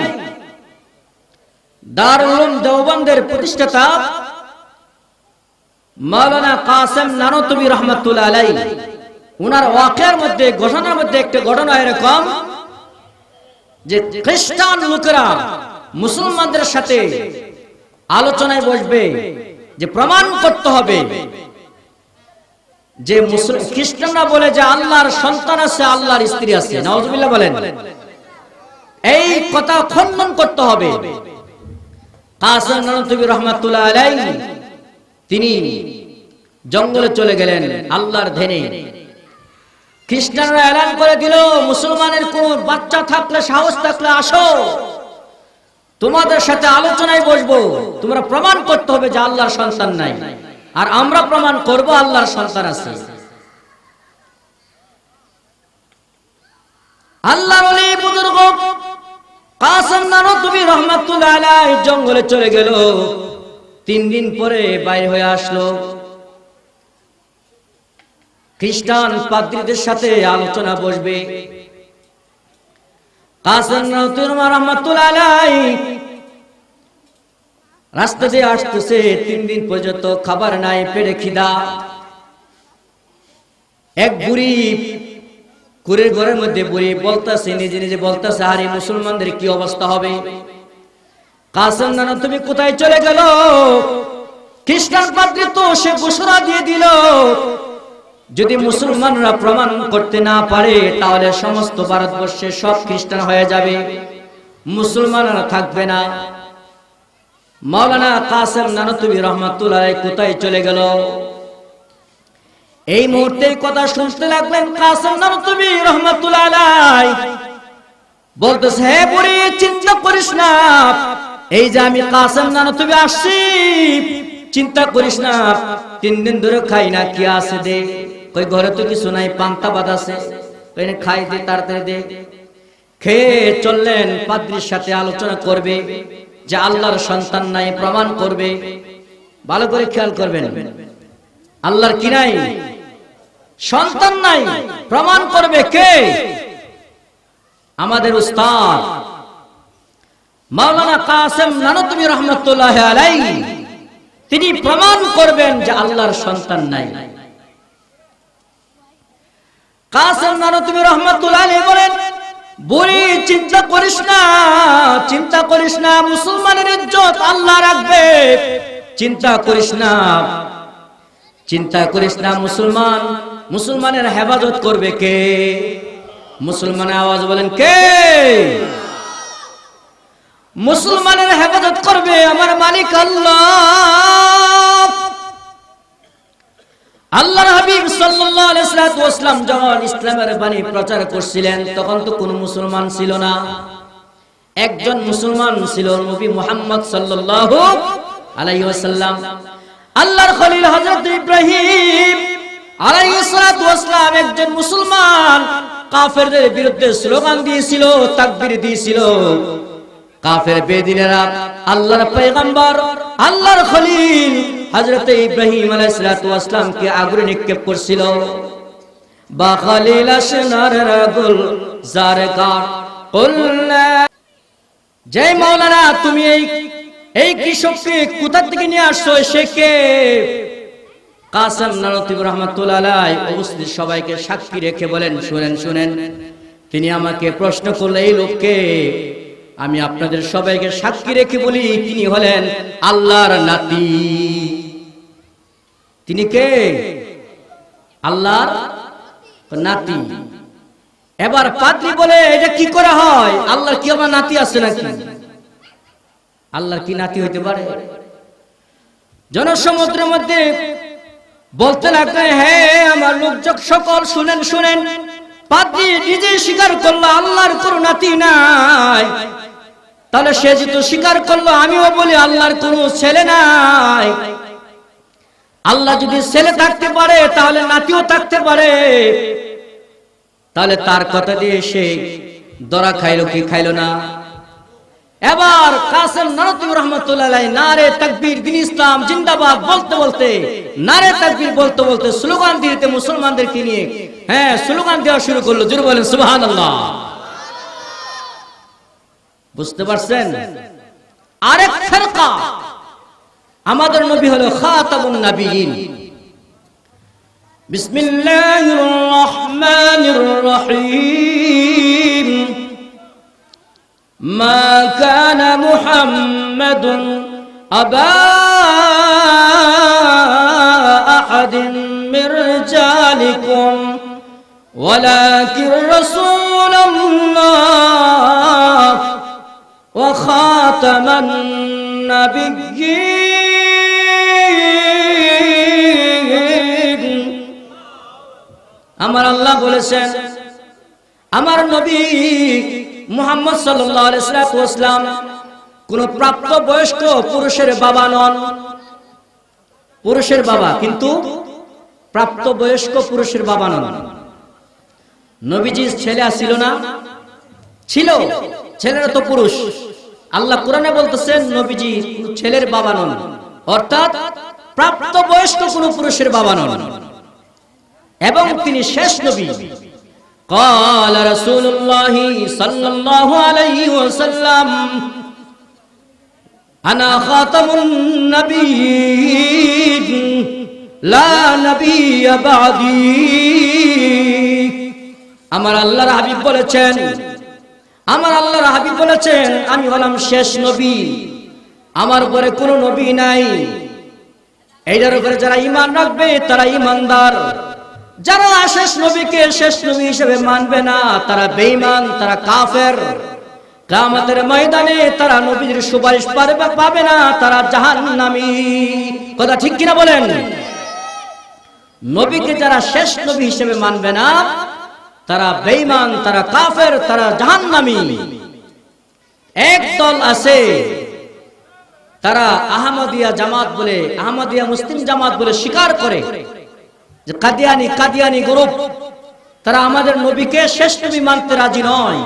[SPEAKER 1] দারুল উলুম দেওবন্দের প্রতিষ্ঠাতা মাওলানা কাসেম নানবী রাহমাতুল্লাহ আলাইহি উনার ওয়াকিয়ার মধ্যে ঘটনার মধ্যে একটা ঘটনা এরকম যে খ্রিস্টান লোকেরা মুসলমানদের সাথে আলোচনায় বসবে যে প্রমাণ করতে হবে যে খ্রিস্টানরা বলে যে আল্লাহর সন্তান আছে, আল্লাহর স্ত্রী আছে। নাউজুবিল্লাহ বলেন। এই কথা খণ্ডন করতে হবে। কাসেম নানবী রাহমাতুল্লাহ আলাইহি তিনি জঙ্গলে চলে গেলেন আল্লাহর ধ্যানে। খ্রিস্টানরা এলান করে দিল, মুসলমানের কোন বাচ্চা থাকলে সাহস থাকলে আসো, তোমাদের সাথে আলোচনায় বসবো, তোমরা প্রমাণ করতে হবে যে আল্লাহর সন্তান নাই, আর আমরা প্রমাণ করব আল্লাহর সন্তান আছে। আল্লাহর ওলি বুজুর্গ কাসেম নানবী রাহমাতুল্লাহ আলাইহি জঙ্গলে চলে গেল। 3 দিন পরে বাইরে হয়ে আসলো। খ্রিস্টান পাদ্রীদের সাথে আলোচনা বসবে। কাসেম নানবী রাহমাতুল্লাহ আলাইহি রাস্তা দিয়ে আসতেছে। 3 দিন পর্যন্ত খাবার নাই, পেটে খিদা। এক বুড়ি কুরের ঘরের মধ্যে বুড়ি বলতেছে, নিজে নিজে বলতেছে, আরে মুসলমানদের কি অবস্থা হবে। কাসেম নানবী কোথায় চলে গেল? খ্রিস্টান পাদ্রী তো সে ঘোষণা দিয়ে দিল, যদি মুসলমানরা প্রমাণ করতে না পারে তাহলে সমস্ত ভারতবর্ষে সব খ্রিস্টান হয়ে যাবে, মুসলমানরা থাকবে না। মাওলানা কাসেম নানবী রাহমাতুল্লাহ আলাইহি কোথায় চলে গেল? এই মুহূর্তে কথা শুনতে লাগলেন কাসেম নানবী রাহমাতুল্লাহ আলাইহি বলতেছে, হে বুড়ি চিন্তা করিস না, এই যে আমি কাসেম নানবী আসছি, চিন্তা করিস না, 3 দিন ধরে খাই না, কি আছে দে। কই ঘরে তো কিছু নাই, পান্তা ভাত আছে, কই খাই দে, তাড়াতাড়ি দে। খেয়ে চললেন পাদ্রীর সাথে আলোচনা করবে যে আল্লাহর সন্তান নাই, প্রমাণ করবে। ভালো করে খেয়াল করবেন, আল্লাহর কি নাই? সন্তান নাই, প্রমাণ করবে কে? আমাদের উস্তাদ মাওলানা কাসেম নানবী রাহমাতুল্লাহ আলাইহি তিনি প্রমাণ করবেন যে আল্লাহর সন্তান নাই। কাসেম নানবী রাহমাতুল্লাহ আলাইহি বলেন, বুড়ি চিন্তা করিস না, চিন্তা করিস না, মুসলমানের ইজ্জত আল্লাহ রাখবে, চিন্তা করিস না, চিন্তা করিস না। মুসলমানের হেফাজত করবে কে? মুসলমানের আওয়াজ বলেন কে? মুসলমানের হেফাজত করবে আমার মালিক আল্লাহ। আল্লাহর হাবিব সাল্লাল্লাহু আলাইহি ওয়াসাল্লাম যখন ইসলামের বাণী প্রচার করছিলেন তখন তো কোনো মুসলমান ছিল না। একজন মুসলমান ছিল নবী মুহাম্মদ সাল্লাল্লাহু আলাইহি ওয়াসাল্লাম। আল্লাহর খলিল হযরত ইব্রাহিম আলাইহিস সালাতু ওয়াসসালাম একজন মুসলমান কাফেরদের বিরুদ্ধে স্লোগান দিয়েছিল, তাকবীর দিয়েছিল। কাফের বেদিনেরা আল্লাহর পয়গম্বর আল্লাহর খলিল হযরত ইব্রাহিম আলাইহিস সালাতু ওয়াসসালাম কে আগুনে নিক্ষেপ করছিল। বা খলিল আসনার রাগুল জারকার কুল্লা, জয় মাওলানা তুমি এই কৃষককে কোথা থেকে নিয়ে আসছো, সে কে? কাসেম নানবী রাহমাতুল্লাহ আলাইহি উপস্থিত সবাইকে সাক্ষী রেখে বলেন, শুনেন, তিনি আমাকে প্রশ্ন করলে এই লোককে, আমি আপনাদের সবাইকে সাক্ষী রেখে বলি তিনি হলেন আল্লাহর নাতি। তিনি কে? আল্লাহর নাতি। এবার পাদ্রী বলে, এটা কি করে হয়? আল্লাহর কি আমার নাতি আছে নাকি? আল্লাহর কি নাতি হইতে পারে? জনসমুদ্রের মধ্যে বলতে লাগলেন, হ্যাঁ আমার লোকজন সকল শুনেন, পাদ্রী নিজে স্বীকার করলো আল্লাহর কোনো নাতি নাই, তাহলে সে যেহেতু স্বীকার করলো আমিও বলি আল্লাহর কোনো ছেলে নাই। আল্লাহ যদি ছেলে থাকতে পারে তাহলে নাতিও থাকতে পারে, তাহলে তার কথা দিয়ে সে দরা খাইলো কি খাইলো না? এবার কাসেম নানতুবি রহমাতুল্লাহ আলাইহি নারে তাকবীর দ্বীন ইসলাম জিন্দাবাদ বলতে বলতে, নারে তাকবীর বলতে বলতে স্লোগান দিতে মুসলমানদেরকে নিয়ে স্লোগান দেওয়া শুরু করলো। জোরে বলেন সুবহানাল্লাহ। বুঝতে পারছেন? আরেক ফিরকা, আমাদের নবী হলো খাতামুন নবিয়্যিন। বিসমিল্লাহির রহমানির রহিম। মা কানা মুহাম্মাদুন আবা আহাদিন মির রিজালিকুম ওয়ালাকিন রাসূলুল্লাহ ওয়া খাতামান নাবিয়্যিন। আমার আল্লাহ বলেছেন আমার নবী মুহাম্মদ সাল্লাল্লাহু আলাইহি ওয়াসাল্লাম কোন প্রাপ্ত বয়স্ক পুরুষের বাবা নন। পুরুষের বাবা, কিন্তু প্রাপ্ত বয়স্ক পুরুষের বাবা নন। নবীজির ছেলে ছিল না? ছিল, ছেলেরা তো পুরুষ। আল্লাহ কোরআনে বলতেছেন নবীজি ছেলের বাবা নন, অর্থাৎ প্রাপ্ত বয়স্ক কোন পুরুষের বাবা নন, এবং তিনি শেষ নবী। قال رسول الله صلى الله عليه وسلم انا خاتم النبيين لا نبي بعدي। আমার আল্লাহর হাবিব বলেছেন, আমার আল্লাহর হাবিব বলেছেন আমি হলাম শেষ নবী, আমার পরে কোনো নবী নাই। এইটার উপরে যারা ঈমান রাখবে তারা ঈমানদার, যারা শেষ নবীকে শেষ নবী হিসেবে মানবে না তারা বেঈমান, তারা কাফের। কিয়ামতের ময়দানে তারা নবীর সুপারিশ পাবে না, তারা জাহান্নামী। কথা ঠিক কিনা বলেন? নবীকে যারা শেষ নবী হিসেবে মানবে না তারা বেঈমান, তারা কাফের, তারা জাহান্নামী। এক দল আছে তারা আহমদিয়া জামাত বলে, আহমদিয়া মুসলিম জামাত বলে স্বীকার করে যে কাদিয়ানি গ্রুপ, তারা আমাদের নবীকে শেষ নবী মানতে রাজি নয়।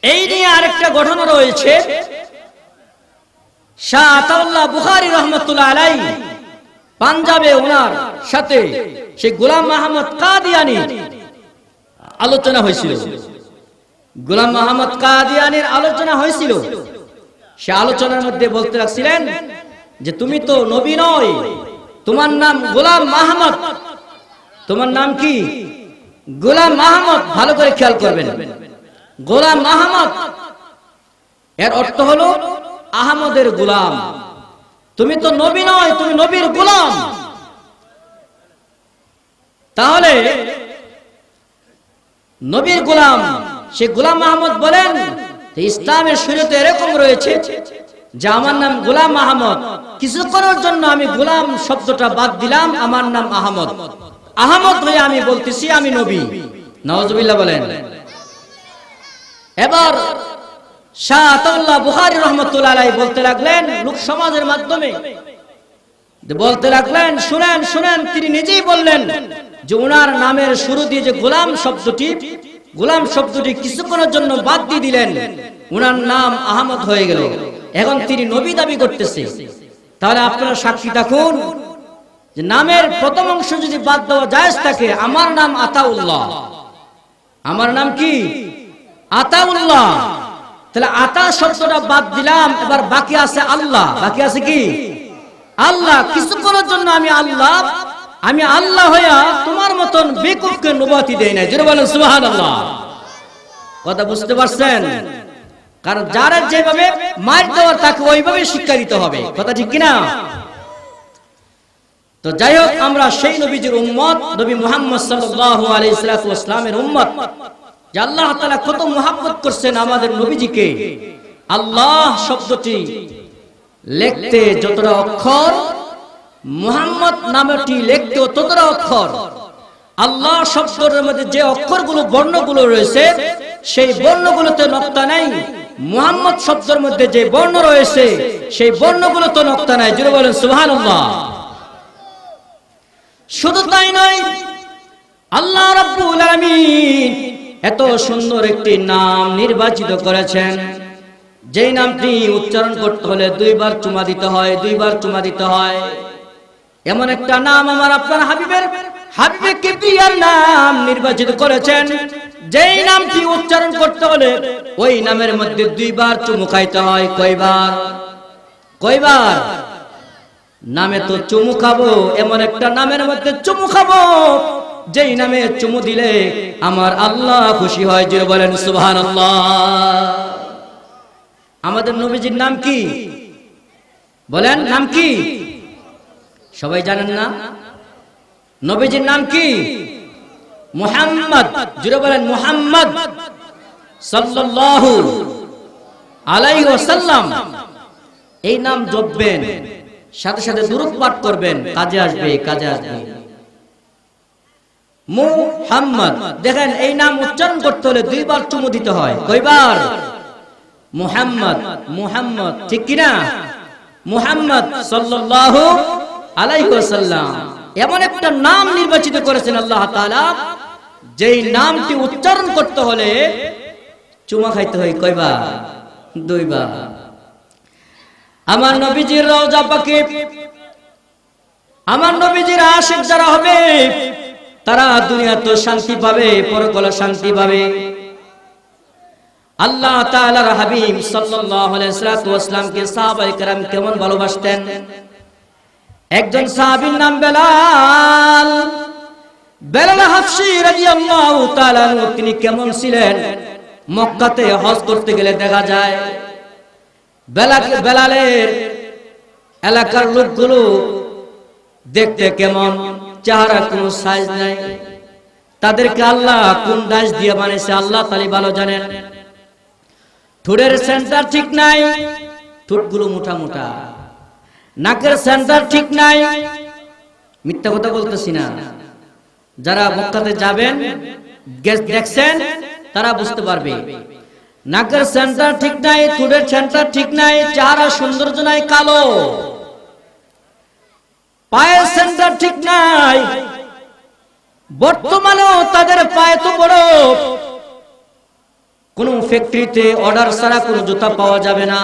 [SPEAKER 1] এই নিয়ে আরেকটা ঘটনা রয়েছে। শাহ আতাউল্লাহ বুখারী রাহমাতুল্লাহ আলাইহি পাঞ্জাবে ওনার সাথে সেই গোলাম মাহমুদ কাদিয়ানি আলোচনা হয়েছিল। গোলাম মাহমুদ কাদিয়ানির আলোচনা হয়েছিল। সে আলোচনার মধ্যে বলতে লাগছিলেন যে তুমি তো নবী নয়, তোমার নাম গোলাম মাহমুদ। তোমার নাম কি? গোলাম মাহমুদ। ভালো করে খেয়াল করবেন, গোলাম মাহমুদ এর অর্থ হলো আহমদের গোলাম। তুমি তো নবী নয়, তুমি নবীর গোলাম। তাহলে নবীর গোলাম সে গোলাম মাহমুদ বলেন ইসলামের শরীয়তে এরকম রয়েছে যে আমার নাম গোলাম মাহমুদ, কিছুক্ষণের জন্য আমি গোলাম শব্দটা বাদ দিলাম, আমার নাম আহমদ। আহমদ হয়ে আমি বলতেছি আমি নবী। নাউজুবিল্লাহ বলেন। এবার শাহ আতাউল্লাহ বুখারী রাহমাতুল্লাহ আলাইহি বলতে লাগলেন লোক সমাজের মাধ্যমে, বলতে লাগলেন শুনেন শুনেন, তিনি নিজেই বললেন যে ওনার নামের শুরু দিয়ে যে গোলাম শব্দটি কিছুক্ষণের জন্য বাদ দিয়ে দিলেন, ওনার নাম আহমদ হয়ে গেল। এখন তিনি নবী দাবি করতেছে। তাহলে আপনারা সাক্ষী থাকুন যে নামের প্রথম অংশ যদি বাদ দেওয়া জায়েজ থাকে, আমার নাম আতাউল্লাহ, আমার নাম কি? আতাউল্লাহ। তাহলে আতা শব্দটা বাদ দিলাম, এবার বাকি আছে আল্লাহ। বাকি আছে কি? আল্লাহ। কিছুক্ষণের জন্য আমি আল্লাহ হইয়া তোমার মতন বেকুবকে নবুয়তি দেই না। জোরে বলেন সুবহানাল্লাহ। কথা বুঝতে পারছেন? কারণ যারা যেভাবে মার দেওয়ার তাকে ওইভাবে শিক্ষা দিতে হবে। কথা ঠিক কিনা? তো যাই হোক, আমরা সেই নবীজির উম্মত, নবী মুহাম্মদ সাল্লাল্লাহু আলাইহি ওয়াসাল্লামের উম্মত, যে আল্লাহ তাআলা কত মুহাব্বত করছেন আমাদের নবীজিকে। আল্লাহ শব্দটি লিখতে যতটা অক্ষর, মুহাম্মদ নামটি লিখতেও ততটা অক্ষর। আল্লাহ শব্দের মধ্যে যে অক্ষরগুলো বর্ণগুলো রয়েছে সেই বর্ণগুলোতে নক্তা নাই। মুহাম্মদ শব্দের মধ্যে যে বর্ণ রয়েছে সেই বর্ণগুলোতে নক্তা নাই। জোরে বলেন সুবহানাল্লাহ। শুধু তাই নয়, আল্লাহ রাব্বুল আলামিন এত সুন্দর একটি নাম নির্বাচিত করেছেন, যেই নামটি উচ্চারণ করতে হলে দুইবার চুমা দিতে হয়, দুইবার চুমা দিতে হয়। এমন একটা নাম আমার আপনার হাবিবে কিবরিয়ার নাম নির্বাচিত করেছেন, যেই নামটি উচ্চারণ করতে হলে ওই নামের মধ্যে দুইবার চুমু খাইতে হয়। কয়বার? নামে তো চুমু খাবো, এমন একটা নামের মধ্যে চুমু খাবো যেই নামে চুমু দিলে আমার আল্লাহ খুশি হয়। যে বলেন সুবহানাল্লাহ। আমাদের নবীজির নাম কি? বলেন, নাম কি? সবাই জানেন না? নবীজির নাম কি? মুহাম্মদ। জুড়ে বলেন মুহাম্মদ সাল্লাল্লাহু আলাইহি ওয়াসাল্লাম। এই নাম জপবেন, সাথে সাথে দুরূদ পাঠ করবেন, কাজে আসবে। মুহাম্মদ, দেখেন এই নাম উচ্চারণ করতে হলে দুইবার চুমু দিতে হয়। কয়বার? মুহাম্মদ, ঠিক কিনা? মুহাম্মদ সাল্লাল্লাহু আলাইহি ওয়াসাল্লাম এমন একটা নাম নির্বাচিত করেছেন আল্লাহ তাআলা, যেই নামটি উচ্চারণ করতে হলে চুমা খাইতে হয়। কয়বার? দুইবার। আমার নবীজির রওজা পাকে, আমার নবীজির আশিক যারা হবে তারা দুনিয়াতে শান্তি পাবে, পরকালে শান্তি পাবে। আল্লাহ তাআলার হাবিব সাল্লাল্লাহু আলাইহি ওয়াসাল্লামকে সাহাবায়ে কেরাম কেমন ভালোবাসতেন। একজন সাহাবীর নাম বেলাল হাফসী রাদিয়াল্লাহু তাআলা আনহু। তিনি কেমন ছিলেন? মক্কাতে হজ করতে গেলে দেখা যায় বেলালের এলাকার লোকগুলো দেখতে কেমন, চেহারা কোনো সাইজ নাই। তাদেরকে আল্লাহ কোন দাস দিয়ে বানিয়েছে আল্লাহ তাআলা ভালো জানেন। ঠোঁটের সেন্টার ঠিক নাই, ঠোঁটগুলো মোটা মোটা। নাকের সেন্টার ঠিক নাই, মিথ্যা কথা বলতেছি না। যারা মক্কাতে যাবেন দেখছেন তারা বুঝতে পারবে। নাকের সেন্টার ঠিক নাই, ঠোঁটের সেন্টার ঠিক নাই, চেহারা সৌন্দর্য নাই, কালো। পায়ের সেন্টার ঠিক নাই। বর্তমানেও তাদের পায়ে তো বড়, কোন ফ্যাক্টরিতে অর্ডার ছাড়া কোন জুতা পাওয়া যাবে না।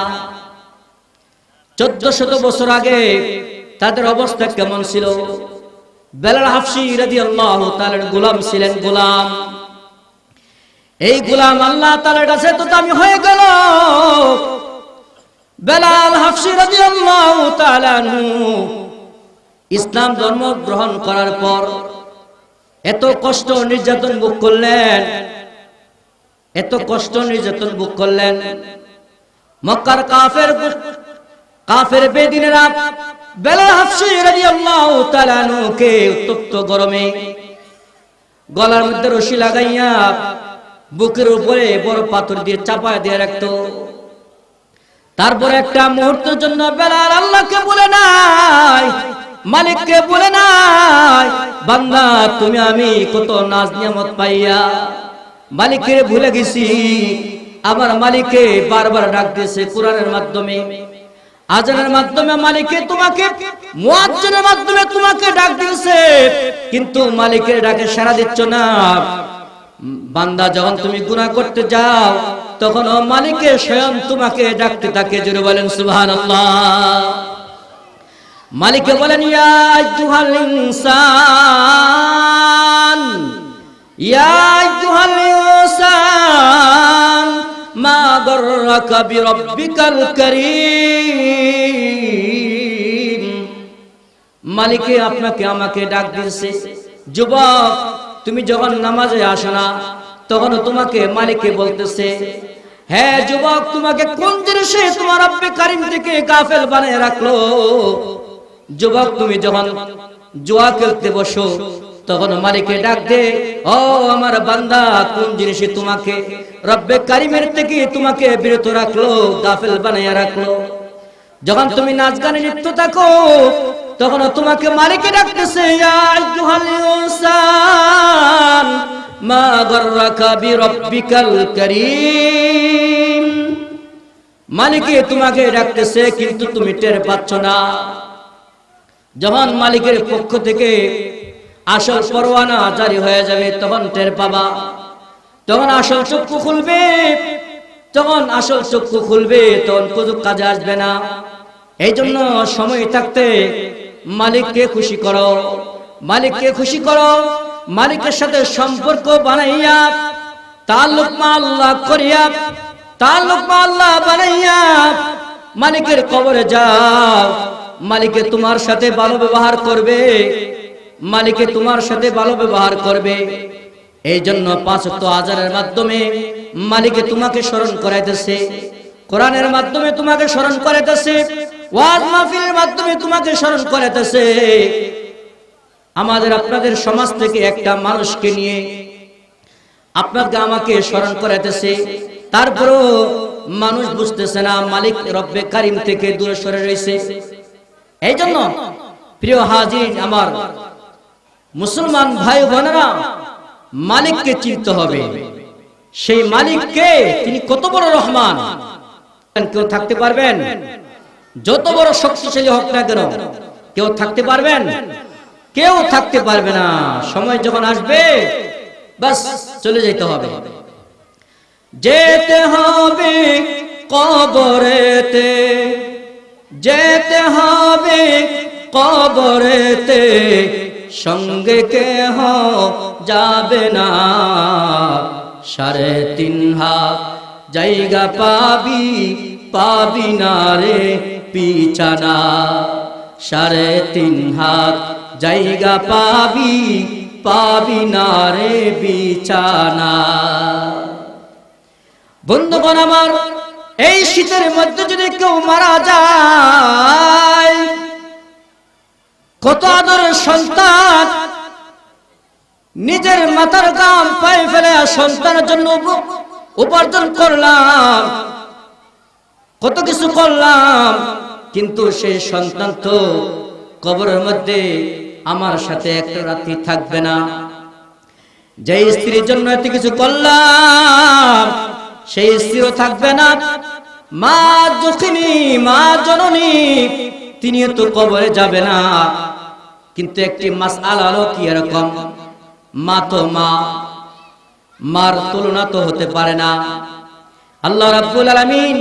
[SPEAKER 1] 1400 বছর আগে তাদের অবস্থা কেমন ছিল? বেলাল হাফসী রাদিয়াল্লাহু তাআলার গোলাম ছিলেন, গোলাম। এই গোলাম আল্লাহ তাআলার কাছে তো দামি হয়ে গেল। বেলাল হাফসী রাদিয়াল্লাহু তাআলা ইসলাম ধর্ম গ্রহণ করার পর এত কষ্ট নির্যাতন ভোগ করলেন, এত কষ্ট নির্যাতন ভোগ করলেন। মক্কার কাফের বেদিনেরা বেলাল হাফসী রাদিয়াল্লাহু তাআলা কে উত্তপ্ত গরমে গলার মধ্যে রশি লাগাইয়া বুকের উপরে বড় পাথর দিয়ে চাপায় দিয়ে রাখতো। তারপর একটা মুহূর্তের জন্য বেলাল আল্লাহকে বলে নাই, মালিককে বলে নাই, বান্দা তুমি আমি কত নাজ নিয়ামত পাইয়া মালিককে ভুলে গেছি। আমার মালিককে বারবার ডাক দিয়েছে কুরআনের মাধ্যমে, আজানের মাধ্যমে। মালিককে তোমাকে, মুয়াজ্জিনের মাধ্যমে তোমাকে ডাক দিয়েছে, কিন্তু মালিকের ডাকে সাড়া দিচ্ছ না। বান্দা যখন তুমি গুনাহ করতে যাও তখন ও মালিকে স্বয়ং তোমাকে ডাকতে থাকে। জোরে বলেন সুবহানাল্লাহ। মালিকে বলেন ইয়া আইয়ুহাল ইনসান, ইয়া আইয়ুহাল ইনসান মা গররাকা বিরাব্বিকাল কারীম। মালিকে আপনাকে আমাকে ডাক দিয়েছে। যুবক, তুমি যখন নামাজে আসো না তখন তোমাকে মালিকে বলতেছে, হ্যাঁ যুবক, তোমাকে কোন জিনিসে তোমার রব্বে কারীম থেকে গাফেল বানিয়ে রাখলো? যুবক, তুমি যখন জুয়া খেলতে বসো তখন মালিকে ডাক দে, ও আমার বান্দা, কোন জিনিসে তোমাকে রব্বে কারীমের থেকে তোমাকে বিরত রাখলো, গাফেল বানিয়ে রাখলো? যখন তুমি নাচ গানে লিপ্ত থাকো তখন তোমাকে মালিকে ডাকতেছে, ইয়া আইয়ুহাল ইনসান মা গাররাকা বিরাব্বিকাল কারীম। মালিকে তোমাকে ডাকতেছে, কিন্তু তুমি টের পাচ্ছ না। যখন মালিকের পক্ষ থেকে আসল পরোয়ানা জারি হয়ে যাবে তখন টের পাবা, তখন আসল চক্ষু খুলবে, তখন আসল চক্ষু খুলবে, তখন কোনো কাজে আসবে না। এই জন্য সময় থাকতে মালিককে খুশি করো, মালিককে খুশি করো, মালিকের সাথে সম্পর্ক বানাইয়া তাল্লুক মা আল্লাহ করিয়া, তাল্লুক মা আল্লাহ বানাইয়া মালিকের কবরে যাও। মালিকে তোমার সাথে ভালো ব্যবহার করবে, মালিকে তোমার সাথে ভালো ব্যবহার করবে। এই জন্য 5 ওয়াক্ত আযানের মাধ্যমে মালিকে তোমাকে স্মরণ করাইতেছে, কোরআনের মাধ্যমে তোমাকে স্মরণ করাইতেছে, ওয়াজ মাহফিলের মাধ্যমে তোমাকে স্মরণ করাইতেছে। আমাদের আপনাদের সমাজ থেকে একটা মানুষকে নিয়ে আপনাকে আমাকে স্মরণ করাইতেছে, তারপরও মানুষ বুঝতেছে না মালিক রব্বে কারিম থেকে দূরে সরে রয়েছে। এই জন্য প্রিয় হাজির আমার মুসলমান ভাই বোনেরা, মালিককে চিনতে হবে। সেই মালিককে, তিনি কত বড় রহমান। কেউ থাকতে পারবেন? যত বড় শক্তিশালী হোক না কেন কেউ থাকতে পারবেন? কেউ থাকতে পারবে না। সময় যখন আসবে বাস চলে যেতে হবে, যেতে হবে কবরেতে, যেতে হবে কবরেতে, সঙ্গে কেহ যাবে না। 3.5 হাত জায়গা পাবি, পাবি না রে বিছানা। 3.5 হাত জায়গা পাবি, পাবি না রে বিছানা। বন্ধুগণ আমার, এই শীতের মধ্যে যদি কেউ মারা যায়, কত আদরের সন্তান নিজের মাথার ঘাম পায়ে ফেলে সন্তানের জন্য উপার্জন করলাম, কত কিছু করলাম, কিন্তু সেই সন্তান তো কবরের মধ্যে আমার সাথে একটা রাত্রি থাকবে না। যে স্ত্রীর জন্য এত কিছু করলাম সেই স্ত্রীও থাকবে না। মা দুঃখিনী, মা জননী, তিনিও তো কবরে যাবে না। কিন্তু একটি মাসআলা হলো কি এরকম, মা তো মা, মার তুলনা তো হতে পারে না। আল্লাহ রাব্বুল আলামিন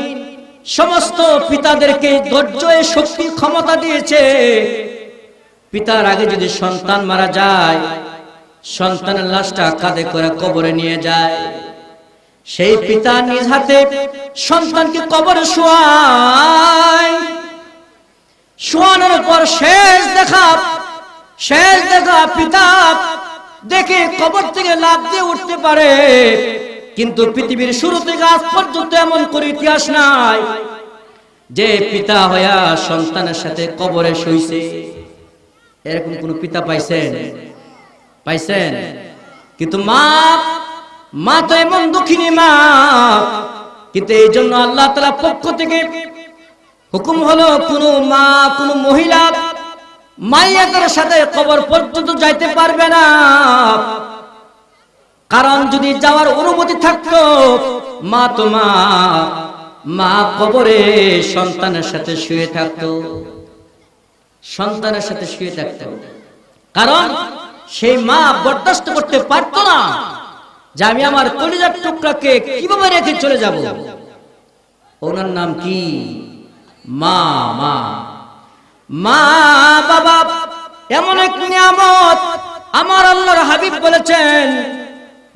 [SPEAKER 1] সমস্ত পিতাদেরকে ধৈর্য, শক্তি, ক্ষমতা দিয়েছে। পিতার আগে যদি সন্তান মারা যায়, সন্তানের লাশটা কাঁধে করে কবরে নিয়ে যায়। সেই পিতা নিজ হাতে সন্তানকে কবরে শোয়ায়, শোয়ানোর পর শেষ দেখা পিতা দেখে কবর থেকে লাফ দিয়ে উঠতে পারে। কিন্তু পৃথিবীর শুরু থেকে আজ পর্যন্ত এমন কোন ইতিহাস নাই যে পিতা হইয়া সন্তানের সাথে কবরে শুইছে। এরকম কোন পিতা পাইছেন? পাইছেন? কিন্তু মা তো এমন দুঃখিনী মা। কিন্তু এই জন্য আল্লাহ তাআলা পক্ষ থেকে হুকুম হলো, কোন মা, কোন মহিলা মাইয়াদের সাথে কবর পর্যন্ত যাইতে পারবে না। কারণ যদি যাওয়ার অনুমতি থাকতো, মা তো মা কবরে সন্তানের সাথে শুয়ে থাকতো, সন্তানের সাথে শুয়ে থাকতো। কারণ সেই মা বরদাস্ত করতে পারতো না যে আমি আমার কলিজার টুকরাকে কিভাবে রেখে চলে যাব। ওনার নাম কি? মা। মা বাবা এমন এক নিয়ামত। আমার আল্লাহর হাবিব বলেছেন,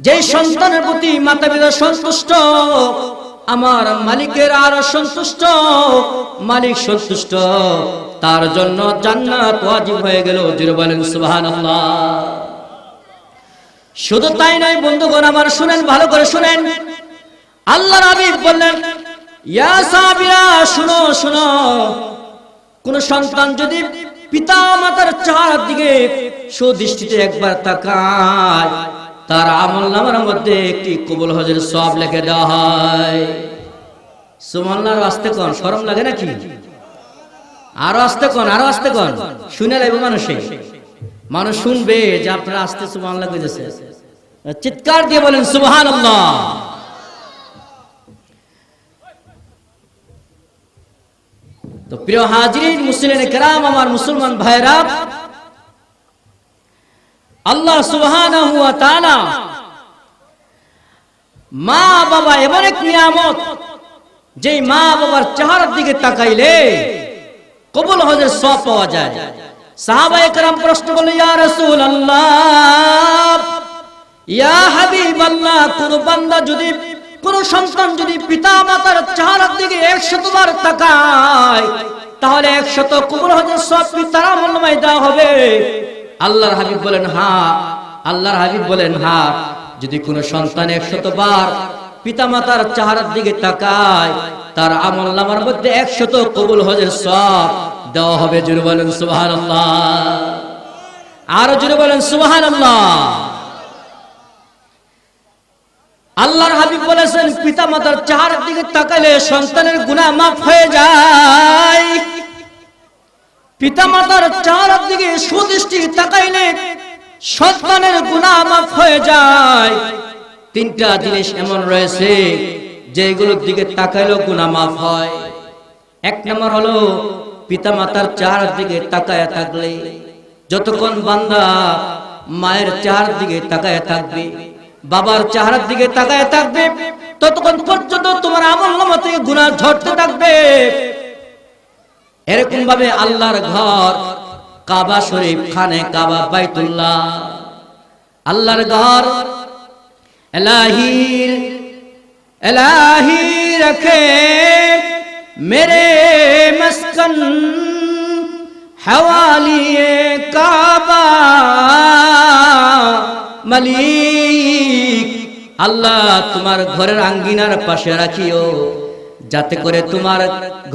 [SPEAKER 1] যে সন্তানের প্রতি মাতা পিতা সন্তুষ্ট, আমার মালিকের আর সন্তুষ্ট, মালিক সন্তুষ্ট, তার জন্য জান্নাত ওয়াজিব হয়ে গেল। জোরে বলেন সুবহানাল্লাহ। শুধু তাই নয় বন্ধুগণ আমার, শুনেন, ভালো করে শুনেন। আল্লাহর হাবিব বললেন, ইয়া সাহাবীরা শুনো শুনো, কোন সন্তান যদি পিতা মাতার চেহারার দিকে সুদৃষ্টিতে একবার তাকায়, তার আমলনামার মধ্যে একটি কবুল হজের সওয়াব লিখে দেওয়া হয়। সুবহানাল্লাহ। আসতে কোন শরম লাগে নাকি? আরো আস্তে কোন, আরো আস্তে কোন, শুনে লাগবে মানুষে, মানুষ শুনবে যে আপনারা আস্তে সুবহানাল্লাহ কইতেছে। চিৎকার দিয়ে বলেন সুবহানাল্লাহ। তো প্রিয় হাজিরিন মুসলিম کرام, আমার মুসলমান ভাইরা, আল্লাহ সুবহানাহু ওয়া তাআলা মা বাবা এমন এক নিয়ামত, যেই মা বাবার চেহারার দিকে তাকাইলে কবুল হজের সওয়াব পাওয়া যায়। সাহাবায়ে কেরাম প্রশ্ন করলেন, ইয়া রাসূলুল্লাহ, ইয়া হাবিবাল্লাহ, কোন বান্দা যদি, কোন সন্তান যদি পিতা মাতার চেহারার দিকে 100 বার তাকায়, তাহলে 100 কবুল হজের সওয়াব কি তার আমলনামায় দেওয়া হবে? আল্লাহর হাবিব বলেন হ্যাঁ। আল্লাহর হাবিব বলেন হ্যাঁ, যদি কোন সন্তান 100 বার পিতা মাতার চেহারার দিকে তাকায়, তার আমলনামার মধ্যে 100 কবুল হজের সওয়াব দেওয়া হবে। জোরে বলেন সুবহানাল্লাহ, আরো জোরে বলেন সুবহানাল্লাহ। আল্লাহর হাবিব বলেছেন, পিতা মাতার চেহারার দিকে তাকালে সন্তানের গুনাহ মাফ হয়ে যায়। পিতা মাতার চেহারার দিকে সুদৃষ্টি তাকাইলে সন্তানের গুনাহ মাফ হয়ে যায়। 3টা জিনিস এমন রয়েছে যেগুলোর দিকে তাকাইলেও গুনাহ মাফ হয়। 1 নম্বর হলো, পিতা মাতার চেহারার দিকে তাকায়া থাকলে, যতক্ষণ বান্দা মায়ের চেহারার দিকে তাকায়া থাকবে, বাবার চেহারার দিকে তাকায় থাকবে, ততক্ষণ পর্যন্ত তোমার আমলনামা থেকে গুনাহ ঝরতে থাকবে। এরকম ভাবে আল্লাহর ঘর কাবা শরীফ, খানে কাবা, বাইতুল্লাহ, আল্লাহর ঘর इलाही रखे मेरे मस्कन हवालिए काबा মালিক। আল্লাহ তোমার ঘরের আঙ্গিনার পাশে রাখিও, যাতে করে তোমার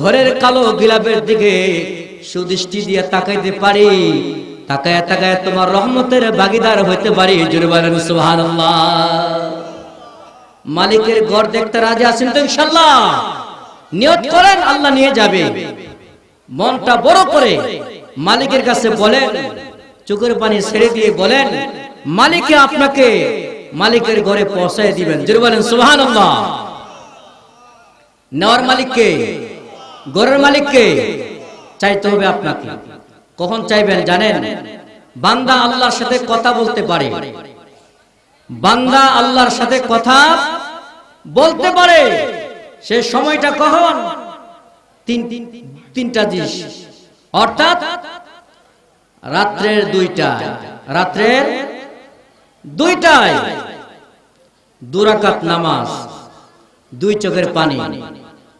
[SPEAKER 1] ঘরের কালো গিলাপের দিকে সুদৃষ্টি দিয়ে তাকাইতে পারি, তাকায় তাকায় তোমার রহমতের ভাগীদার হইতে পারি। জোরে বলেন সুবহানাল্লাহ। মালিকের ঘর দেখতে রাজি আছেন তো ইনশাআল্লাহ? নিয়ত করেন, আল্লাহ নিয়ে যাবে। মনটা বড় করে মালিকের কাছে বলেন, চোখের পানি ছেড়ে দিয়ে বলেন, মালিকে আপনাকে মালিকের ঘরে পৌঁছায় দিবেন। জোরে বলেন সুবহানাল্লাহ। নেওয়ার মালিককে, ঘরের মালিককে চাইতে হবে আপনাকে। কখন চাইবেন জানেন? বান্দা আল্লাহর সাথে কথা বলতে পারে, বান্দা আল্লাহর সাথে কথা বলতে পারে, সে সময়টা কখন? 3টা জিনিস, অর্থাৎ রাত্রের 2টায়, রাত্রের 2টায় 2 রাকাত নামাজ, 2 চোখের পানি,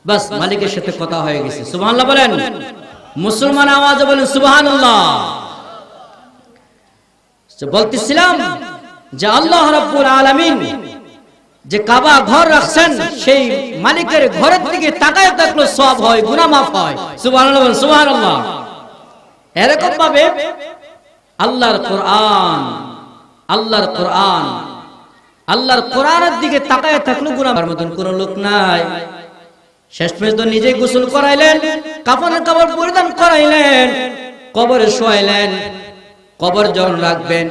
[SPEAKER 1] বাস মালিকের সাথে কথা হয়ে গেছে। সুবহানাল্লাহ বলেন, মুসলমান আওয়াজে বলেন সুবহানাল্লাহ। বলতেছিলাম যে আল্লাহ রাব্বুল আলামিন যে কাবা ঘর রাখছেন, সেই মালিকের ঘরের দিকে তাকায় থাকলে সওয়াব হয়, গুনাহ মাফ হয়। সুবহানাল্লাহ বলেন সুবহানাল্লাহ। এরকম ভাবে আল্লাহর কোরআন, আল্লাহর কোরআন, আল্লাহর কোরআনের দিকে তাকায় থাকলে গুনাহের মতন কোন লোক নাই। শেষ পর্যন্ত নিজে গোসল করাইলেন, কাফনের কাপড় পরিধান করাইলেন, কবরে শোয়াইলেন। কবর যখন রাখবেন,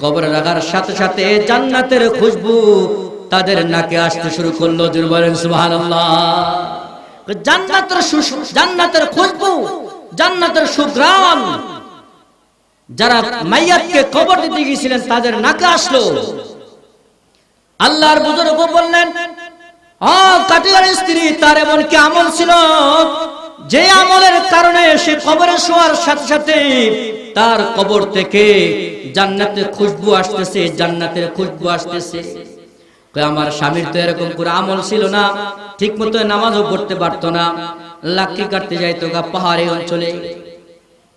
[SPEAKER 1] কবরে রাখার সাথে সাথে জান্নাতের খুশবু তাদের নাকে আসতে শুরু করলো। জোরে বলেন সুবহানাল্লাহ। জান্নাতের খুশবু, জান্নাতের সুঘ্রাণ যারা মাইয়াতকে কবর দিতে গিয়েছিলেন তাদের নাকে আসলো। আল্লাহর বুজুর্গ বললেন, কাটিয়ার স্ত্রী, তার এমন কি আমল ছিল যে আমলের কারণে সে কবরে শোয়ার সাথে সাথে তার কবর থেকে জান্নাতের খুশবু আসতেছে, জান্নাতের খুশবু আসতেছে। আমার স্বামীর তো এরকম করে আমল ছিল না, ঠিক মতো নামাজও পড়তে পারতো না, লাকড়ি কাটতে যাইতো গা পাহাড়ি অঞ্চলে,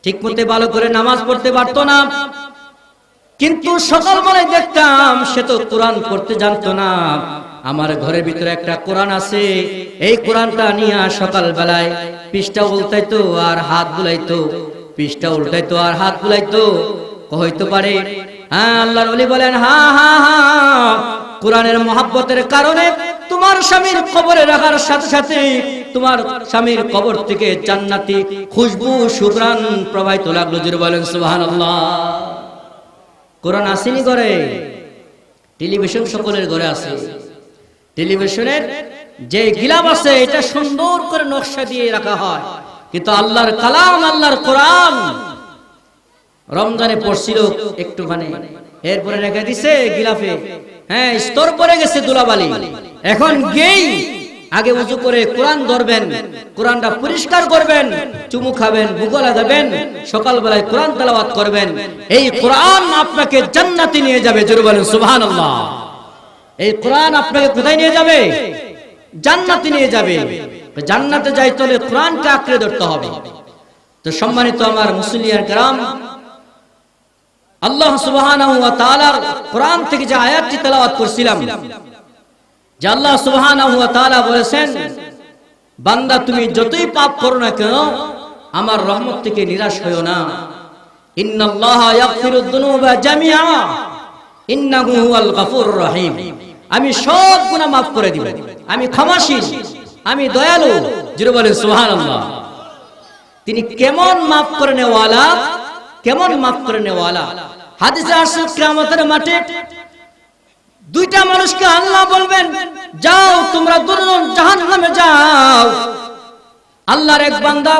[SPEAKER 1] ঠিক মতো ভালো করে নামাজ পড়তে পারতো না। কিন্তু সকালবেলায় দেখতাম সে তো কোরআন পড়তে জানতো না। আমার ঘরের ভিতরে একটা কোরআন আছে, এই কোরআনটা নিয়ে সকাল বেলায় পৃষ্ঠা উল্টাইতো আর হাত বুলাইতো, পৃষ্ঠা উল্টাইতো আর হাত বুলাইতো। হইতে পারে হ্যাঁ, আল্লাহর ওলি বলেন, হ্যাঁ হ্যাঁ হ্যাঁ, কোরআনের মহব্বতের কারণে তোমার স্বামীর কবরে রাখার সাথে সাথে তোমার স্বামীর কবর থেকে জান্নাতি খুশবু সুঘ্রাণ প্রবাহিত লাগলো। জোরে বলেন সুবহানাল্লাহ। কোরআন আসেনি ঘরে, টেলিভিশন সকলের ঘরে আছে। টেলিভিশনের যে গিলাপ আছে এটা সুন্দর করে নকশা দিয়ে রাখা হয়, কিন্তু আল্লাহর কালাম, আল্লাহর কোরআন রমজানে পড়ছিল একটুখানি, এরপরে রেখে দিছে গিলাফে, হ্যাঁ স্তর পড়ে গেছে ধুলাবালি। এখন গেই আগে উযু করে কোরআন ধরবেন, কোরআনটা পরিষ্কার করবেন, চুমু খাবেন, বুকে লাগাবেন, সকালবেলায় কোরআন তেলাওয়াত করবেন। এই কোরআন আপনাকে জান্নাতে নিয়ে যাবে। জোরে বলেন সুবহানাল্লাহ। এই কোরআন আপনাকে কোথায় নিয়ে যাবে? জান্নাতে নিয়ে যাবে। জান্নাতে যাইতে হলে কোরআনকে আঁকড়ে ধরতে হবে। তো সম্মানিত আমার মুসলিয়ান کرام, আল্লাহ সুবহানাহু ওয়া তাআলার কোরআন থেকে যে আয়াতটি তেলাওয়াত করছিলাম, যে আল্লাহ সুবহানাহু ওয়া তাআলা বলেছেন, বান্দা তুমি যতই পাপ করো না কেন আমার রহমত থেকে নিরাশ হয়ো না। ইন্নাল্লাহা ইয়াগফিরুদ যুনুবা জামিআ ইন্নাহু হুয়াল গফুরুর রহিম। আমি সব গুনাহ মাফ করে দিব, আমি ক্ষমাশীল, আমি দয়ালু। জোরে বলেন সুবহানাল্লাহ। তিনি কেমন মাফ করে নেওয়ালা, কেমন মাফ করে নেওয়ালা। হাদিসে আসছে কিয়ামতের মাঠে দুইটা মানুষকে আল্লাহ বলবেন, যাও তোমরা দুজন জাহান্নামে যাও। আল্লাহর এক বান্দা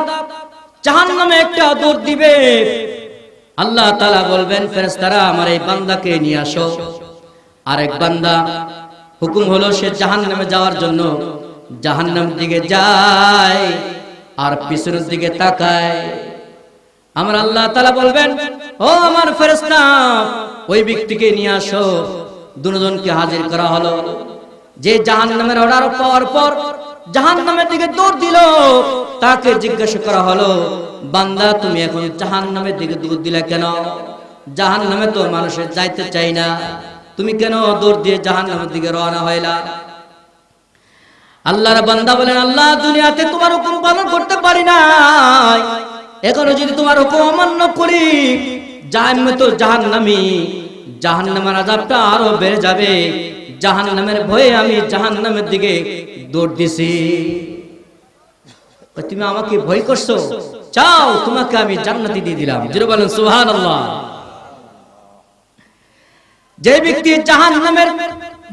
[SPEAKER 1] জাহান্নামে একটা দৌড় দিবে, আল্লাহ তাআলা বলবেন, ফেরেশতারা আমার এই বান্দাকে নিয়ে আসো। আরেক বান্দা হুকুম হলো সে জাহান্নামে যাওয়ার জন্য, জাহান্নামের দিকে যায় আর পিছনের দিকে তাকায়। আমার আল্লাহ তাআলা বলবেন, ও আমার ফেরেশতা ওই ব্যক্তিকে নিয়ে আসো। দুজনকে হাজির করা হলো। যে জাহান্নামের অর্ডার পাওয়ার পর জাহান্নামের দিকে দৌড় দিল, তাকে জিজ্ঞাসা করা হলো, বান্দা তুমি এখন জাহান্নামের দিকে দৌড় দিলা কেন? জাহান্নামে তো মানুষের যাইতে চাই না, তুমি কেন দৌড় দিয়ে জাহান্নামের দিকে রওনা হইলা? আল্লাহর বান্দা বলেন, আল্লাহ দুনিয়াতে তোমার হুকুম পালন করতে পারি নাই, এখনো যদি তোমার হুকুম অমান্য করি জাহান্নামে তো জাহান্নামী, জাহান্নামের আযাবটা আরো বেড়ে যাবে। জাহান্নামের ভয়ে আমি জাহান্নামের দিকে দৌড় দিছি। তুমি আমাকে ভয় করছো, চাও তোমাকে আমি জান্নাতি দিয়ে দিলাম। জোরে বলেন সুবহানাল্লাহ। যে ব্যক্তি জাহান্নামের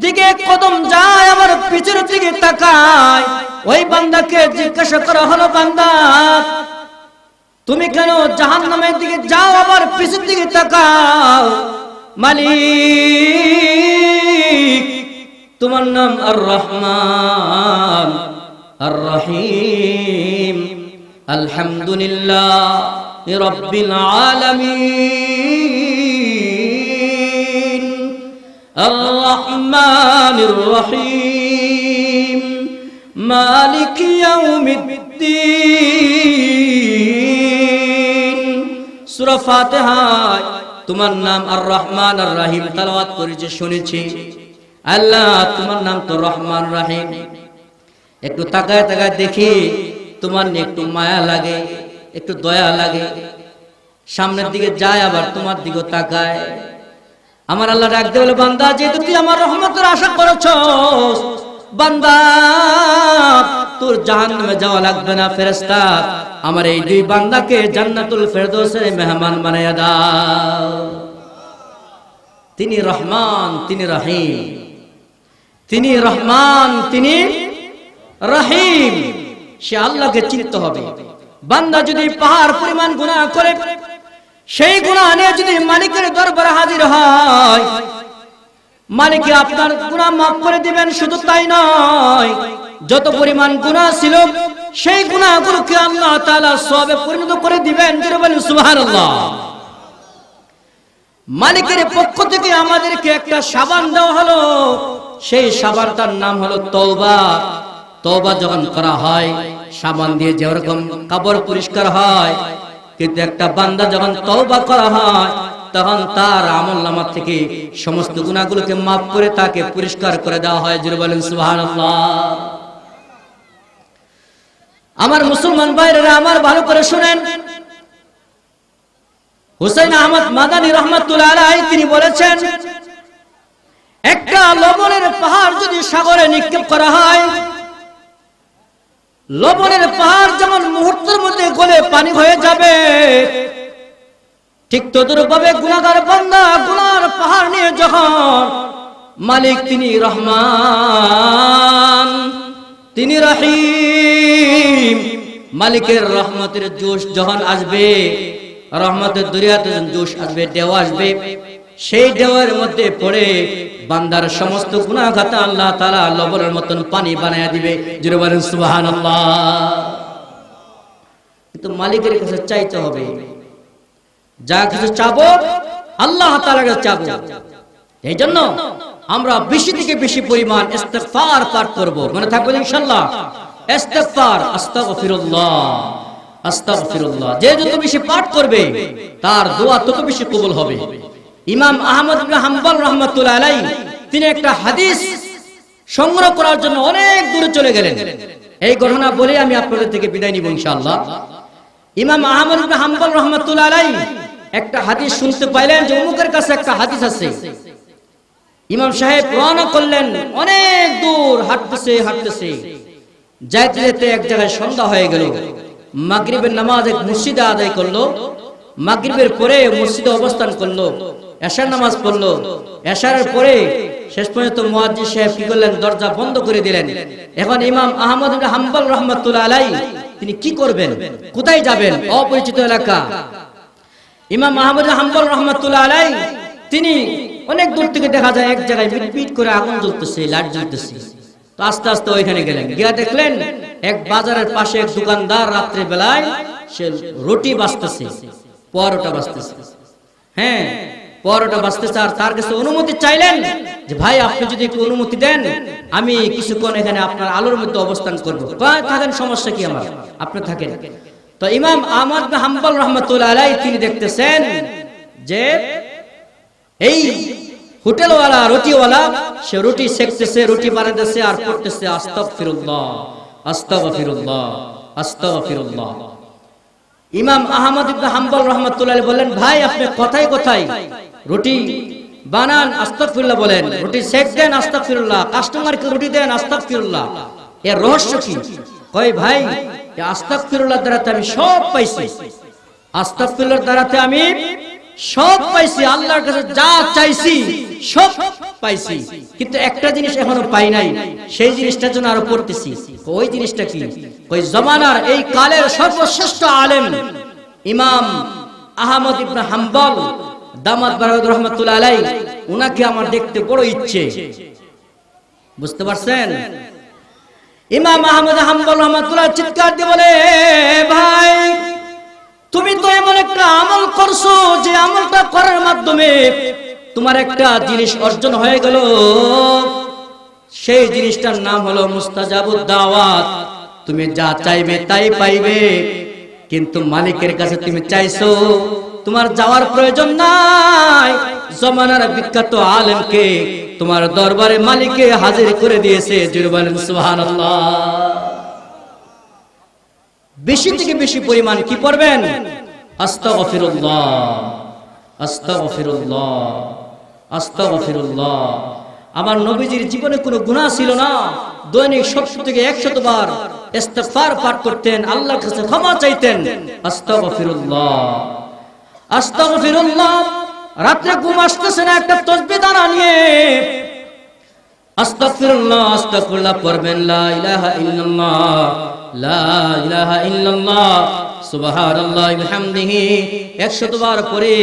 [SPEAKER 1] দিকে কদম যায় আমার পিছের দিকে তাকায়, ওই বান্দাকে জিজ্ঞাসা করা হলো, বান্দা তুমি কেন জাহান্নামের দিকে যাও আবার পিছের দিকে তাকাও? মালিক তোমার নাম আর রহমান আর রহিম, আলহামদুলিল্লাহ রাব্বিল আলামিন, আর রহমানির রহিম, মালিক ইয়াউমিদ্দিন। সূরা ফাতিহায় তোমার নাম আর রহমান আর রহিম তেলাওয়াত করেছে শুনেছি। আল্লাহ তোমার নাম তো রহমান রহিম, একটু তাকায় তাকায় দেখি তোমার নিয়ে একটু মায়া লাগে, একটু দয়া লাগে। সামনের দিকে যায় আবার তোমার দিকে তাকায়। আমার আল্লাহ ডাকতে বলে, বান্দা যেহেতু তুই আমার রহমতের আশা করেছস, বান্দা তোর জাহান্নামে যাওয়া লাগবে না। ফেরেশতা আমার এই দুই বান্দাকে জান্নাতুল ফেরদৌসের মেহমান বানায়া দাও। তিনি রহমান, তিনি রহিম, তিনি রহমান, তিনি রহিম। সে আল্লাহকে চিনতে হবে। বান্দা যদি পাহাড় পরিমাণ গুনাহ করে, সেই গুনাহ নিয়ে যদি মালিকের দরবারে হাজির হয়, মালিক আপনার গুনাহ মাফ করে দিবেন। শুধু তাই নয়, যত পরিমাণ গুনাহ ছিল সেই গুনাহগুলোকে আল্লাহ তাআলা সওয়াবে পরিণত করে দিবেন। জোরে বলেন সুবহানাল্লাহ। মালিকের পক্ষ থেকে আমাদেরকে একটা সাবান দেওয়া হলো, সেই সাবানটার নাম হলো তওবা। তওবা যখন করা হয় সাবান দিয়ে যেরকম কাপড় পরিষ্কার হয়, কিন্তু একটা বান্দা যখন তওবা করা হয় তখন তার আমলনামা থেকে সমস্ত গুনাহগুলোকে মাফ করে তাকে পরিষ্কার করে দেওয়া হয়। জোরে বলেন সুবহানাল্লাহ। আমার মুসলমান ভাইরা আমার ভালো করে শুনেন, হুসাইন আহমদ মাদানী রাহমাতুল্লাহ আলাইহি তিনি বলেছেন, একটা লবণের পাহাড় যদি সাগরে নিক্ষেপ করা হয়, লবণের পাহাড় যেমন মুহূর্তের মধ্যে গলে পানি হয়ে যাবে, ঠিক তদরূপভাবে গুনাহগার বান্দা গুনার পাহাড় নিয়ে যখন মালিক তিনি রহমান, তিনি রহিম, মালিকের রহমতের জোশ যখন আসবে, রহমতের দরিয়াতে জোশ আসবে, ঢেউ আসবে, সেই ঢেউয়ের মধ্যে পড়ে বান্দার সমস্ত গুনাহ খাতা আল্লাহ তাআলা লবণের মতন পানি বানায়া দিবে। জোরে বলেন সুবহানাল্লাহ। কিন্তু মালিকের কাছে চাইতে হবে, যা কিছু চাবো আল্লাহ তাআলার কাছে চাবো। এই জন্য আমরা বেশি থেকে বেশি পরিমাণ ইস্তিগফার পাঠ করব, মনে থাকবে ইনশাআল্লাহ। ইস্তিগফার, আস্তাগফিরুল্লাহ, আস্তাগফিরুল্লাহ, যে যত বেশি পাঠ করবে তার দোয়া তত বেশি কবুল হবে। ইমাম আহমদ ইবনে হাম্বল রাহমাতুল্লাহ আলাইহি তিনি একটা হাদিস সংগ্রহ করার জন্য অনেক দূরে চলে গেলেন। এই ঘটনা বলে আমি আপনাদের থেকে বিদায় নিব ইনশাআল্লাহ। ইমাম আহমদ ইবনে হাম্বল রাহমাতুল্লাহ আলাইহি একটা হাদিস শুনতে পাইলেন যে অমুকের কাছে একটা হাদিস আছে। ইমাম সাহেব রওনা করলেন, অনেক দূর হাঁটতেছে হাঁটতেছে, যাইতে যেতে এক জায়গায় সন্ধ্যা হয়ে গেল। মাগরিবের নামাজ এক মসজিদে আদায় করলো, মাগরিবের পরে মসজিদে অবস্থান করলো, এশার নামাজ পড়লো, এশারের পরে শেষ পর্যন্ত মুয়াজ্জিন সাহেব কি করলেন, দরজা বন্ধ করে দিলেন। এখন ইমাম আহমদ ইবনে হাম্বল রাহমাতুল্লাহ আলাইহি তিনি কি করবেন, কোথায় যাবেন, অপরিচিত এলাকা। ইমাম আহমদ ইবনে হাম্বল রাহমাতুল্লাহ আলাইহি তিনি অনেক দূর থেকে দেখা যায় এক জায়গায় মিটমিট করে আগুন জ্বলতেছে, লাইট জ্বলতেছে। তো আস্তে আস্তে ওইখানে গেলেন, গিয়া দেখলেন এক বাজারের পাশে এক দোকানদার রাত্রে বেলায় সে রুটি বাজতেছে, পরোটা বাজতেছে। হ্যাঁ, পরোটা বাজতেছে। আর তার কাছে অনুমতি চাইলেন যে ভাই আপনি যদি একটু অনুমতি দেন আমি কিছুক্ষণ এখানে আপনার আলোর মধ্যে অবস্থান করব। থাকেন, সমস্যা কি আমার, আপনি থাকেন। তো ইমাম আহমদ ইবনে হাম্বল রাহমাতুল্লাহ আলাইহি তিনি দেখতেছেন যে এই হোটেলওয়ালা, রুটিওয়ালা, সে রুটি সেকতেছে, রুটি বানাতেছে আর পড়তেছে আস্তাগফিরুল্লাহ, আস্তাগফিরুল্লাহ, আস্তাগফিরুল্লাহ। ইমাম আহমদ ইবনে হাম্বল রাহমাতুল্লাহ আলাইহি বললেন, ভাই আপনি কথায় কথায় রুটি বানান আস্তাগফিরুল্লাহ বলেন, রুটি সেক দেন আস্তাগফিরুল্লাহ, কাস্টমারকে রুটি দেন আস্তাগফিরুল্লাহ, এর রহস্য কি? কই ভাই, এই আস্তাগফিরুল্লাহ দ্বারাতে আমি সব পাইছি, আস্তাগফিরুল্লাহ দ্বারাতে আমি সব পাইছি, আল্লাহর কাছে যা চাইছি সব পাইছি, কিন্তু একটা জিনিস এখনো পাই নাই, সেই জিনিসটার জন্য আরো পড়তেছি। ওই জিনিসটা কি? ওই জমানার এই কালের সর্বশ্রেষ্ঠ আলেম ইমাম আহমদ ইবনে হাম্বল দামাত বারাকাত রাহমাতুল্লাহ আলাইহি, উনাকে আমার দেখতে বড় ইচ্ছে। বুঝতে পারছেন? ইমাম আহমদ হাম্বল রাহমাতুল্লাহ চিৎকার দিয়ে বলে, ভাই তুমি তো এমন একটা আমল করছো যে আমলটা করার মাধ্যমে তোমার একটা জিনিস অর্জন হয়ে গেল, সেই জিনিসটার নাম হলো মুস্তাজাবুদ দাওয়াত। তুমি যা চাইবে তাই পাইবে, কিন্তু মালিকের কাছে তুমি চাইছো, তোমার যাওয়ার প্রয়োজন নাই। জমানার বিখ্যাত আলেমকে তোমার দরবারে মালিকে হাজির করে দিয়েছে। জোরে বলেন সুবহানাল্লাহ। বেশি থেকে বেশি পরিমাণ কি পড়বেন? আস্তাগফিরুল্লাহ, আস্তাগফিরুল্লাহ, আস্তাগফিরুল্লাহ। আমার নবীজির জীবনে কোনো গুনাহ ছিল না, দৈনিক 70 থেকে 100 বার ইস্তিগফার পাঠ করতেন, আল্লাহর কাছে ক্ষমা চাইতেন। আস্তাগফিরুল্লাহ, আস্তাগফিরুল্লাহ। রাতে ঘুম আসতেছে না, একটা তাসবিহ দানা নিয়ে আস্তাগফিরুল্লাহ, আস্তাগফিরুল্লাহ পড়বেন। লা ইলাহা ইল্লাল্লাহ, লা ইলাহা ইল্লাল্লাহ, সুবহানাল্লাহি ওয়া বিহামদিহি 100 বার পরে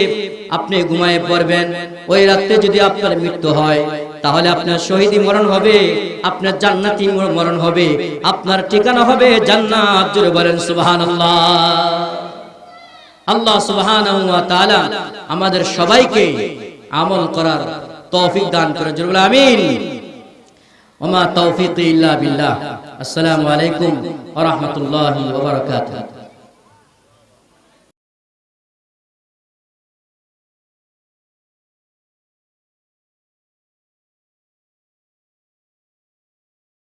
[SPEAKER 1] আপনি ঘুমায়ে পড়বেন। ওই রাতে যদি আপনার মৃত্যু হয় তাহলে আপনার শহীদি মরণ হবে, আপনার জান্নাতি মরণ হবে, আপনার ঠিকানা হবে জান্নাত। জোরে বলেন সুবহানাল্লাহ। আল্লাহ সুবহানাহু ওয়া তাআলা আমাদের সবাইকে আমল করার তৌফিক দান করে। জোরে বলেন আমিন। ওমা তৌফিকি ইল্লা বিল্লাহ। আসসালামু আলাইকুম ওয়া রাহমাতুল্লাহি ওয়া বারাকাতুহু।